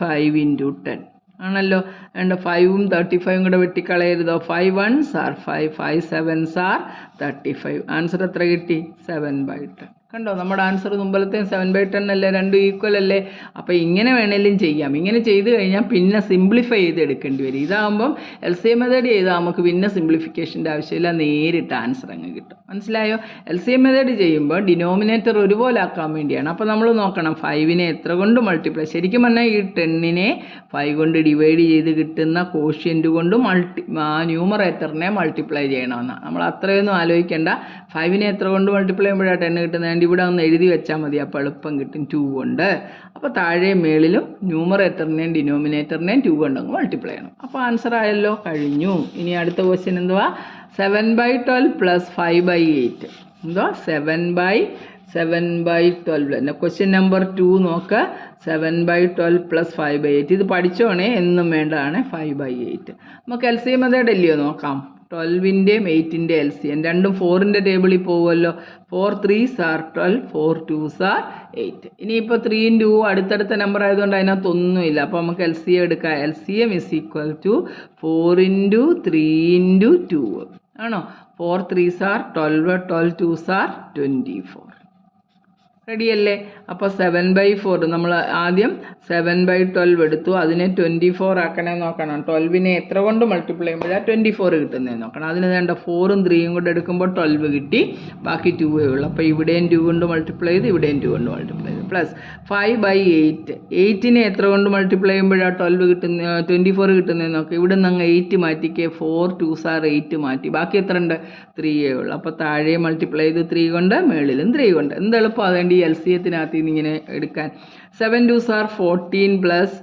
5 × 10 ആണല്ലോ. രണ്ട് 5ഉം 35ഉം കൂടെ വെട്ടിക്കളയരുതോ. 5 1s are 5, 5 7s are 35. Answer എത്ര കിട്ടി? 7/10. കണ്ടോ, നമ്മുടെ ആൻസർ മുമ്പലത്തെയും 7/10 അല്ലേ, രണ്ടും ഈക്വൽ അല്ലേ. അപ്പോൾ ഇങ്ങനെ വേണേലും ചെയ്യാം. ഇങ്ങനെ ചെയ്ത് കഴിഞ്ഞാൽ പിന്നെ സിംപ്ലിഫൈ ചെയ്ത് എടുക്കേണ്ടി വരും. ഇതാകുമ്പം LCM മെത്തേഡ് ചെയ്താൽ നമുക്ക് പിന്നെ സിംപ്ലിഫിക്കേഷൻ്റെ ആവശ്യമില്ല, നേരിട്ട് ആൻസർ അങ്ങ് കിട്ടും. മനസ്സിലായോ? LCM മെത്തേഡ് ചെയ്യുമ്പോൾ ഡിനോമിനേറ്റർ ഒരുപോലെ ആക്കാൻ വേണ്ടിയാണ്. അപ്പോൾ നമ്മൾ നോക്കണം 5നെ എത്ര കൊണ്ട് മൾട്ടിപ്ലൈ. ശരിക്കും പറഞ്ഞാൽ ഈ 10നെ 5 കൊണ്ട് ഡിവൈഡ് ചെയ്ത് കിട്ടുന്ന കോഷ്യൻ്റ് കൊണ്ട് ന്യൂമറേറ്ററിനെ മൾട്ടിപ്ലൈ ചെയ്യണമെന്നാണ്. നമ്മൾ അത്രയൊന്നും ആലോചിക്കേണ്ട. 5നെ എത്ര കൊണ്ട് മൾട്ടിപ്ലൈ ചെയ്യുമ്പോഴാണ് 10 കിട്ടുന്നത്. ഇവിടെ ഒന്ന് എഴുതി വെച്ചാൽ മതി, അപ്പോൾ എളുപ്പം കിട്ടും. 2 കൊണ്ട്. അപ്പോൾ താഴെ മേളിലും ന്യൂമറേറ്ററിനെയും ഡിനോമിനേറ്ററിനെയും 2 കൊണ്ട് അങ്ങ് മൾട്ടിപ്ലൈ ചെയ്യണം. അപ്പോൾ ആൻസർ ആയല്ലോ, കഴിഞ്ഞു. ഇനി അടുത്ത ക്വസ്റ്റ്യൻ എന്തുവാ? 7/12 + 5/8. എന്തുവാ? 7/12 തന്നെ. ക്വസ്റ്റ്യൻ നമ്പർ 2 നോക്ക്. 7/12 + 5/8. ഇത് പഠിച്ചോണേ, എന്നും വേണ്ടതാണ് 5/8. നമുക്ക് LCM മെത്തേഡ് അല്ലയോ നോക്കാം. 12ൻ്റെയും 8ൻ്റെ LCM രണ്ടും 4ൻ്റെ ടേബിളിൽ പോകുമല്ലോ. 4 3s are 12, 4 2s are 8. ഇനിയിപ്പോൾ 3 2 അടുത്തടുത്ത നമ്പർ ആയതുകൊണ്ട് അതിനകത്തൊന്നുമില്ല. അപ്പോൾ നമുക്ക് LCM എടുക്കാം. LCM is equal to 4 × 3 × 2 ആണോ. 4 3s are 12, 12 2s are 24. റെഡിയല്ലേ? അപ്പോൾ 7/4 നമ്മൾ ആദ്യം 7/12 എടുത്തു. അതിനെ 24 ആക്കണേ നോക്കണം. 12നെ എത്ര കൊണ്ട് മൾട്ടിപ്ലൈ ചെയ്യുമ്പോഴാണ് 24 കിട്ടുന്നത് നോക്കണം. അതിന് വേണ്ട 4ഉം 3യും കൂടെ എടുക്കുമ്പോൾ 12 കിട്ടി. ബാക്കി 2 ഉള്ളൂ. അപ്പോൾ ഇവിടെയും 2 കൊണ്ട് മൾട്ടിപ്ലൈ ചെയ്ത് ഇവിടെയും 2 കൊണ്ട് മൾട്ടിപ്ലൈ ചെയ്ത് പ്ലസ് 5/8. 8നെ എത്ര കൊണ്ട് മൾട്ടിപ്ലൈ ചെയ്യുമ്പോഴാണ് 12 കിട്ടുന്ന 24 കിട്ടുന്നത് നോക്കാം. ഇവിടെ നിന്ന് അങ്ങ് 8 മാറ്റിക്ക്. 4 2s are 8 മാറ്റി. ബാക്കി എത്ര ഉണ്ട്? 3 ഉള്ളൂ. അപ്പോൾ താഴെ മൾട്ടിപ്ലൈ ചെയ്ത് 3 കൊണ്ട്, മേളിലും 3 കൊണ്ട്. എന്ത് എളുപ്പം അതുകൊണ്ട് ഈ LCMത്തിനകത്ത് നിന്ന് ഇങ്ങനെ എടുക്കാൻ. 7 2s are 14 പ്ലസ്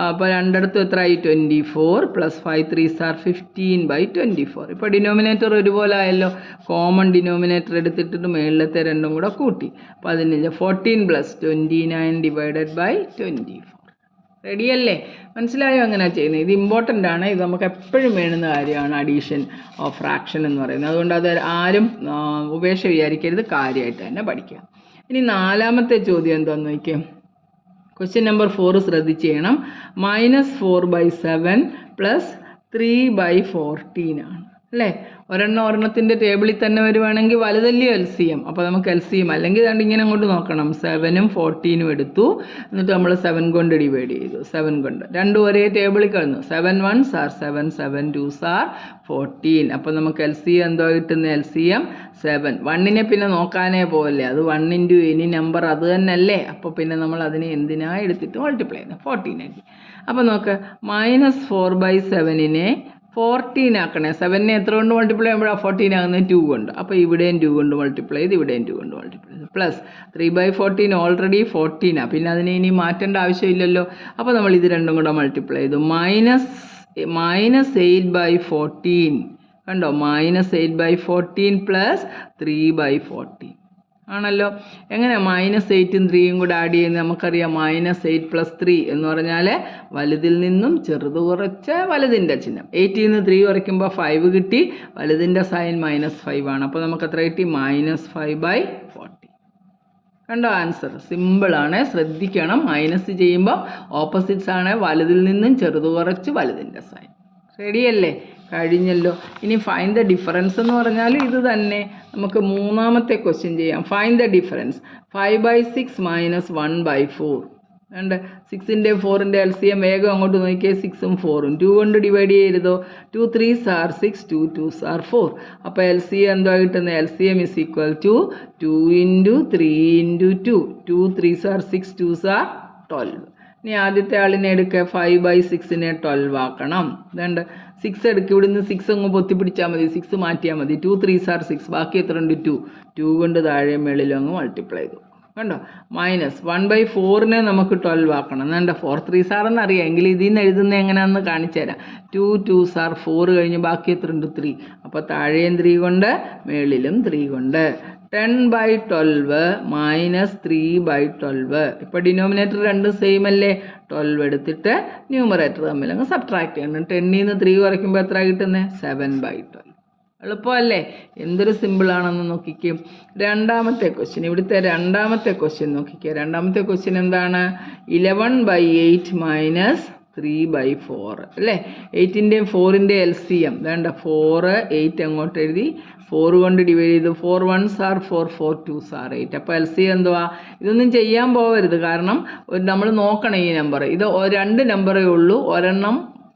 അപ്പോൾ രണ്ടിടത്തും എത്രയായി? 24 പ്ലസ് 5 3s are 15/24. ഇപ്പോൾ ഡിനോമിനേറ്റർ ഒരുപോലെ ആയല്ലോ. കോമൺ ഡിനോമിനേറ്റർ എടുത്തിട്ട് മേളിലത്തെ രണ്ടും കൂടെ കൂട്ടി. 15 14 പ്ലസ് 29 /24. റെഡിയല്ലേ? മനസ്സിലായോ അങ്ങനെ ചെയ്യുന്നത്? ഇത് ഇമ്പോർട്ടൻ്റ് ആണ്. ഇത് നമുക്ക് എപ്പോഴും വേണ്ടുന്ന കാര്യമാണ് അഡീഷൻ ഓഫ് ഫ്രാക്ഷൻ എന്ന് പറയുന്നത്. അതുകൊണ്ട് അത് ആരും ഉപേക്ഷ വിചാരിക്കരുത്. കാര്യമായിട്ട് തന്നെ പഠിക്കുക. ഇനി നാലാമത്തെ ചോദ്യം എന്താണെന്ന് നോക്കിയാൽ ക്വസ്റ്റ്യൻ നമ്പർ 4 ശ്രദ്ധിച്ച് ചെയ്യണം. -4/7 പ്ലസ് 3/14 ആണ് അല്ലേ. ഒരെണ്ണത്തിൻ്റെ ടേബിളിൽ തന്നെ വരുവാണെങ്കിൽ വലുതല്ലേ LCM. അപ്പോൾ നമുക്ക് LCM അല്ലെങ്കിൽ അതുകൊണ്ട് ഇങ്ങനെ അങ്ങോട്ട് നോക്കണം. 7ഉം 14ഉം എടുത്തു. എന്നിട്ട് നമ്മൾ 7 കൊണ്ട് ഡിവൈഡ് ചെയ്തു. 7 കൊണ്ട് രണ്ടും ഒരേ ടേബിളിൽ കിടന്നു. 7 1s are 7, 7 2s are 14. അപ്പോൾ നമുക്ക് LCM എന്തോ കിട്ടുന്ന? LCM 7. 1നെ പിന്നെ നോക്കാനേ പോകല്ലേ. അത് 1 × എനി നമ്പർ അത് തന്നെയല്ലേ. അപ്പോൾ പിന്നെ നമ്മൾ അതിനെ എന്തിനാണ് എടുത്തിട്ട് മൾട്ടിപ്ലൈ ചെയ്യുന്നത്? 14 ആക്കി. അപ്പോൾ നോക്ക് -4/7നെ 14 ആക്കണേ. 7നെ എത്ര കൊണ്ട് മൾട്ടിപ്ലൈ ചെയ്യുമ്പോഴാണ് 14 ആകുന്നത്? 2 കൊണ്ട്. അപ്പോൾ ഇവിടെയും 2 കൊണ്ട് മൾട്ടിപ്ലൈ ചെയ്ത് ഇവിടെയും 2 കൊണ്ട് മൾട്ടിപ്ലൈ ചെയ്ത് പ്ലസ് 3/14 ഓൾറെഡി 14 ആണ്. പിന്നെ അതിനെ ഇനി മാറ്റേണ്ട ആവശ്യമില്ലല്ലോ. അപ്പോൾ നമ്മൾ ഇത് രണ്ടും കൂടെ മൾട്ടിപ്ലൈ ചെയ്തു. -8/14 കണ്ടോ. -8/14 പ്ലസ് 3/14 ആണല്ലോ. എങ്ങനെ -8ഉം 3യും കൂടെ ആഡ് ചെയ്യുന്നത്? നമുക്കറിയാം. -8 + 3 എന്ന് പറഞ്ഞാൽ വലുതിൽ നിന്നും ചെറുത് കുറച്ച് വലുതിൻ്റെ ചിഹ്നം. 8ൽ നിന്ന് 3 കുറയ്ക്കുമ്പോൾ 5 കിട്ടി. വലുതിൻ്റെ സൈൻ -5 ആണ്. അപ്പോൾ നമുക്ക് എത്ര കിട്ടി? -5/40. കണ്ടോ ആൻസർ? സിമ്പിളാണ്. ശ്രദ്ധിക്കണം. മൈനസ് ചെയ്യുമ്പോൾ ഓപ്പോസിറ്റ്സ് ആണ്. വലുതിൽ നിന്നും ചെറുത് കുറച്ച് വലുതിൻ്റെ സൈൻ. റെഡിയല്ലേ? കഴിഞ്ഞല്ലോ. ഇനി ഫൈൻഡ് ദ ഡിഫറൻസ് എന്ന് പറഞ്ഞാൽ ഇത് തന്നെ. നമുക്ക് മൂന്നാമത്തെ ക്വസ്റ്റ്യൻ ചെയ്യാം. Find the difference 5/6 - 1/4. ഉണ്ട് 6ൻ്റെയും 4ൻ്റെ LCM വേഗം അങ്ങോട്ട് നോക്കിയേ. 6ഉം 4ഉം 2 കൊണ്ട് ഡിവൈഡ് ചെയ്തോ. 2 3s are 6, 2 2s are 4. അപ്പോൾ LCM എന്തോ കിട്ടുന്നത്? LCM is equal to 2 × 3 × 2. 2 3s are 6, 2s are 12. ഇനി ആദ്യത്തെ ആളിനെ എടുക്കുക. 5/6നെ 12 ആക്കണം. ഇതുണ്ട് 6 എടുക്കുക. ഇവിടുന്ന് 6 അങ്ങ് പൊത്തിപ്പിടിച്ചാൽ മതി. 6 മാറ്റിയാൽ മതി. 2 3s are 6. ബാക്കി എത്ര ഉണ്ട്? 2. 2 കൊണ്ട് താഴെ മേളിലും അങ്ങ് മൾട്ടിപ്ലൈ ചെയ്തു. കണ്ടോ? -1/4നെ നമുക്ക് 12 ആക്കണം. വേണ്ട 4 3s are എന്നറിയാം. എങ്കിൽ ഇതിൽ നിന്ന് എഴുതുന്നത് എങ്ങനെയാണെന്ന് കാണിച്ചു തരാം. 2 2s are 4 കഴിഞ്ഞ് ബാക്കി എത്ര ഉണ്ട്? 3. അപ്പോൾ താഴെയും 3 കൊണ്ട് മേളിലും 3 കൊണ്ട്. 10/12 - 3/12. ഇപ്പോൾ ഡിനോമിനേറ്റർ രണ്ടും സെയിം അല്ലേ. 12 എടുത്തിട്ട് ന്യൂമറേറ്റർ തമ്മിൽ അങ്ങ് സബ്ട്രാക്ട് ചെയ്യണം. 10ൽ നിന്ന് 3 കുറയ്ക്കുമ്പോൾ എത്ര കിട്ടുന്നത്? 7/12. എളുപ്പമല്ലേ? എന്തൊരു സിമ്പിളാണെന്ന് നോക്കിക്കും. രണ്ടാമത്തെ ക്വസ്റ്റ്യൻ. ഇവിടുത്തെ രണ്ടാമത്തെ ക്വസ്റ്റ്യൻ നോക്കിക്കുക. രണ്ടാമത്തെ ക്വസ്റ്റ്യൻ എന്താണ്? 11/8 - 3/4 അല്ലേ. 8ൻ്റെയും 4ൻ്റെ LCM വേണ്ട. 4 8 അങ്ങോട്ട് എഴുതി. 4 കൊണ്ട് ഡിവൈഡ് ചെയ്തു. 4 1s are 4, 4 2s are 8. അപ്പോൾ LCM എന്തുവാ? ഇതൊന്നും ചെയ്യാൻ പോകരുത്. കാരണം നമ്മൾ നോക്കണം ഈ നമ്പർ. ഇത് 2 നമ്പറേ ഉള്ളൂ.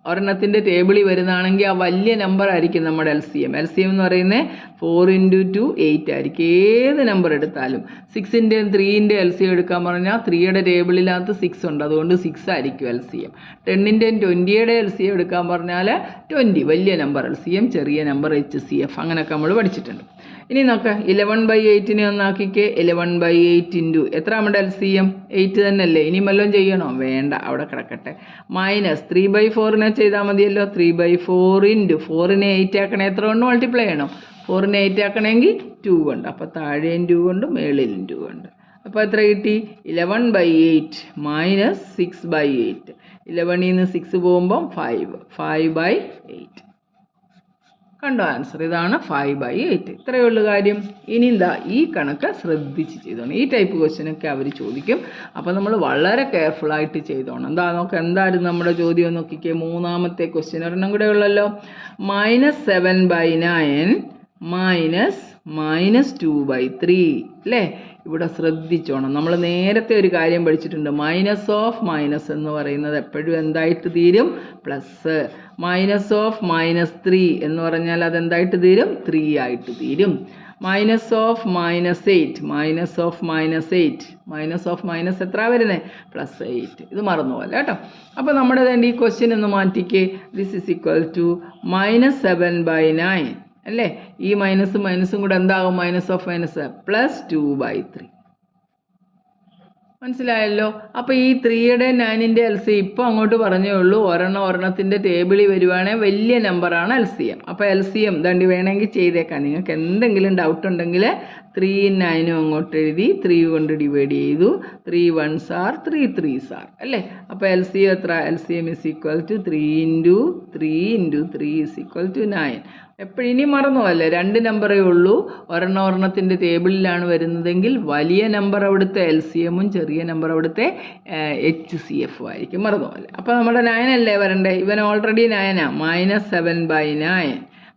ഒരെണ്ണത്തിൻ്റെ ടേബിളിൽ വരുന്നതാണെങ്കിൽ ആ വലിയ നമ്പർ ആയിരിക്കും നമ്മുടെ LCM. LCM എന്ന് പറയുന്നത് 4 × 2 8 ആയിരിക്കും. ഏത് നമ്പർ എടുത്താലും 6ൻ്റെയും 3ൻ്റെയും LCM എടുക്കാൻ പറഞ്ഞാൽ 3യുടെ ടേബിളിനകത്ത് 6 ഉണ്ട്. അതുകൊണ്ട് 6 ആയിരിക്കും LCM. 10ൻ്റെയും 20യുടെ LCM എടുക്കാൻ പറഞ്ഞാൽ 20 വലിയ നമ്പർ LCM, ചെറിയ നമ്പർ HCF. അങ്ങനെയൊക്കെ നമ്മൾ പഠിച്ചിട്ടുണ്ട്. ഇനി നോക്കാം. 11/8നെ ഒന്നാക്കിക്ക്. 11/8 × എത്ര നമ്മുടെ LCM? 8 തന്നെയല്ലേ. ഇനി വല്ലതും ചെയ്യണോ? വേണ്ട, അവിടെ കിടക്കട്ടെ. -3/4നെ ചെയ്താൽ മതിയല്ലോ. 3/4 × 4നെ 8 ആക്കണേ. എത്ര കൊണ്ട് മൾട്ടിപ്ലൈ ചെയ്യണം? 4നെ 8 ആക്കണമെങ്കിൽ 2 കൊണ്ട്. അപ്പോൾ താഴെയും 2 കൊണ്ട് മേളിലും 2 കൊണ്ട്. അപ്പോൾ എത്ര കിട്ടി? 11/8 - 6/8. 11ൽ നിന്ന് 6 പോകുമ്പം 5. 5/8. കണ്ടോ ആൻസർ? ഇതാണ് 5/8. ഇത്രയേ ഉള്ളൂ കാര്യം. ഇനി എന്താ ഈ കണക്ക് ശ്രദ്ധിച്ച് ചെയ്തോണം. ഈ ടൈപ്പ് ക്വസ്റ്റ്യനൊക്കെ അവർ ചോദിക്കും. അപ്പോൾ നമ്മൾ വളരെ കെയർഫുള്ളായിട്ട് ചെയ്തോണം. എന്താ നോക്ക്, എന്തായിരുന്നു നമ്മുടെ ചോദ്യം നോക്കിക്കേ. മൂന്നാമത്തെ ക്വസ്റ്റ്യൻ ഒരെണ്ണം കൂടെ ഉള്ളല്ലോ. -7/9 -2/3 അല്ലേ? ഇവിടെ ശ്രദ്ധിച്ചോണം. നമ്മൾ നേരത്തെ ഒരു കാര്യം പഠിച്ചിട്ടുണ്ട്. മൈനസ് ഓഫ് മൈനസ് എന്ന് പറയുന്നത് എപ്പോഴും എന്തായിട്ട് തീരും? പ്ലസ്. -3 എന്ന് പറഞ്ഞാൽ അതെന്തായിട്ട് തീരും? 3 ആയിട്ട് തീരും. -8 -8 എത്ര വരുന്നത്? +8. ഇത് മറന്നുപോലെ കേട്ടോ. അപ്പോൾ നമ്മുടെ തന്നെ ഈ ക്വസ്റ്റ്യൻ ഒന്ന് മാറ്റിക്കേ. ദിസ് ഈസ് ഈക്വൽ ടു -7/9 അല്ലേ? ഈ മൈനസും കൂടെ എന്താകും? Minus of minus +2/3. മനസ്സിലായല്ലോ? അപ്പോൾ ഈ 3യുടെ 9ൻ്റെ LCM ഇപ്പോൾ അങ്ങോട്ട് പറഞ്ഞേ ഉള്ളൂ. ഒരെണ്ണത്തിൻ്റെ ടേബിളിൽ വരുവാണെങ്കിൽ വലിയ നമ്പറാണ് LCM. അപ്പോൾ LCM ദണ്ടി വേണമെങ്കിൽ ചെയ്തേക്കാം. നിങ്ങൾക്ക് എന്തെങ്കിലും ഡൗട്ട് ഉണ്ടെങ്കിൽ 3 9 അങ്ങോട്ട് എഴുതി 3 കൊണ്ട് ഡിവൈഡ് ചെയ്തു. 3 1s are 3 3s are അല്ലേ? അപ്പോൾ LCM എത്ര? LCM is equal to 3 × 3 × 3 is equal to 9. എപ്പോഴും ഇനി മറന്നുമല്ലേ, 2 നമ്പറേ ഉള്ളൂ. ഒരെണ്ണത്തിൻ്റെ ടേബിളിലാണ് വരുന്നതെങ്കിൽ വലിയ നമ്പർ അവിടുത്തെ LCMഉം ചെറിയ നമ്പർ അവിടുത്തെ HCFഉം ആയിരിക്കും. മറന്നുമല്ലേ? അപ്പോൾ നമ്മുടെ 9 അല്ലേ വരണ്ടേ? ഇവൻ ഓൾറെഡി 9 -7/9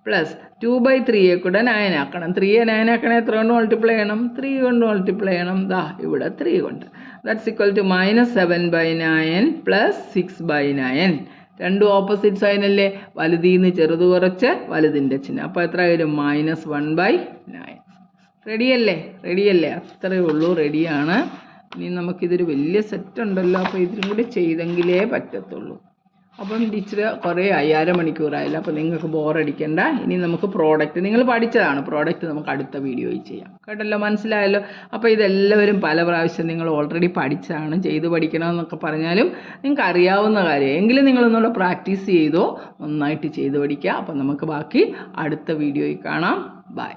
പ്ലസ് 2/3 കൂടെ 9 ആക്കണം. 3യെ 9 ആക്കണേ എത്ര കൊണ്ട് മൾട്ടിപ്ലൈ ചെയ്യണം? 3 കൊണ്ട് മൾട്ടിപ്ലൈ ചെയ്യണം. ദാ ഇവിടെ 3 കൊണ്ട്. That's equal to -7/9 +6/9. രണ്ടും ഓപ്പോസിറ്റ് സൈൻ അല്ലേ? വലുതിൽ നിന്ന് ചെറുത് കുറച്ച് വലുതിൻ്റെ ചിഹ്നം. അപ്പോൾ എത്ര വരും? -1/9. റെഡിയല്ലേ? അത്രയേ ഉള്ളൂ. റെഡിയാണ്. ഇനി നമുക്കിതൊരു വലിയ സെറ്റ് ഉണ്ടല്ലോ. അപ്പോൾ ഇതിലും കൂടി ചെയ്തെങ്കിലേ പറ്റത്തുള്ളൂ. അപ്പം ടീച്ചർ കുറേ 1/2 മണിക്കൂറായില്ല. അപ്പോൾ നിങ്ങൾക്ക് ബോറടിക്കണ്ട. ഇനി നമുക്ക് പ്രോഡക്റ്റ് നിങ്ങൾ പഠിച്ചതാണ്. പ്രോഡക്റ്റ് നമുക്ക് അടുത്ത വീഡിയോയിൽ ചെയ്യാം. കേട്ടല്ലോ? മനസ്സിലായല്ലോ? അപ്പോൾ ഇതെല്ലാവരും പല പ്രാവശ്യം നിങ്ങൾ ഓൾറെഡി പഠിച്ചതാണ്. ചെയ്ത് പഠിക്കണമെന്നൊക്കെ പറഞ്ഞാലും നിങ്ങൾക്ക് അറിയാവുന്ന കാര്യം. എങ്കിലും നിങ്ങളൊന്നുകൂടെ പ്രാക്ടീസ് ചെയ്തോ, നന്നായിട്ട് ചെയ്ത് പഠിക്കുക. അപ്പോൾ നമുക്ക് ബാക്കി അടുത്ത വീഡിയോയിൽ കാണാം. ബൈ.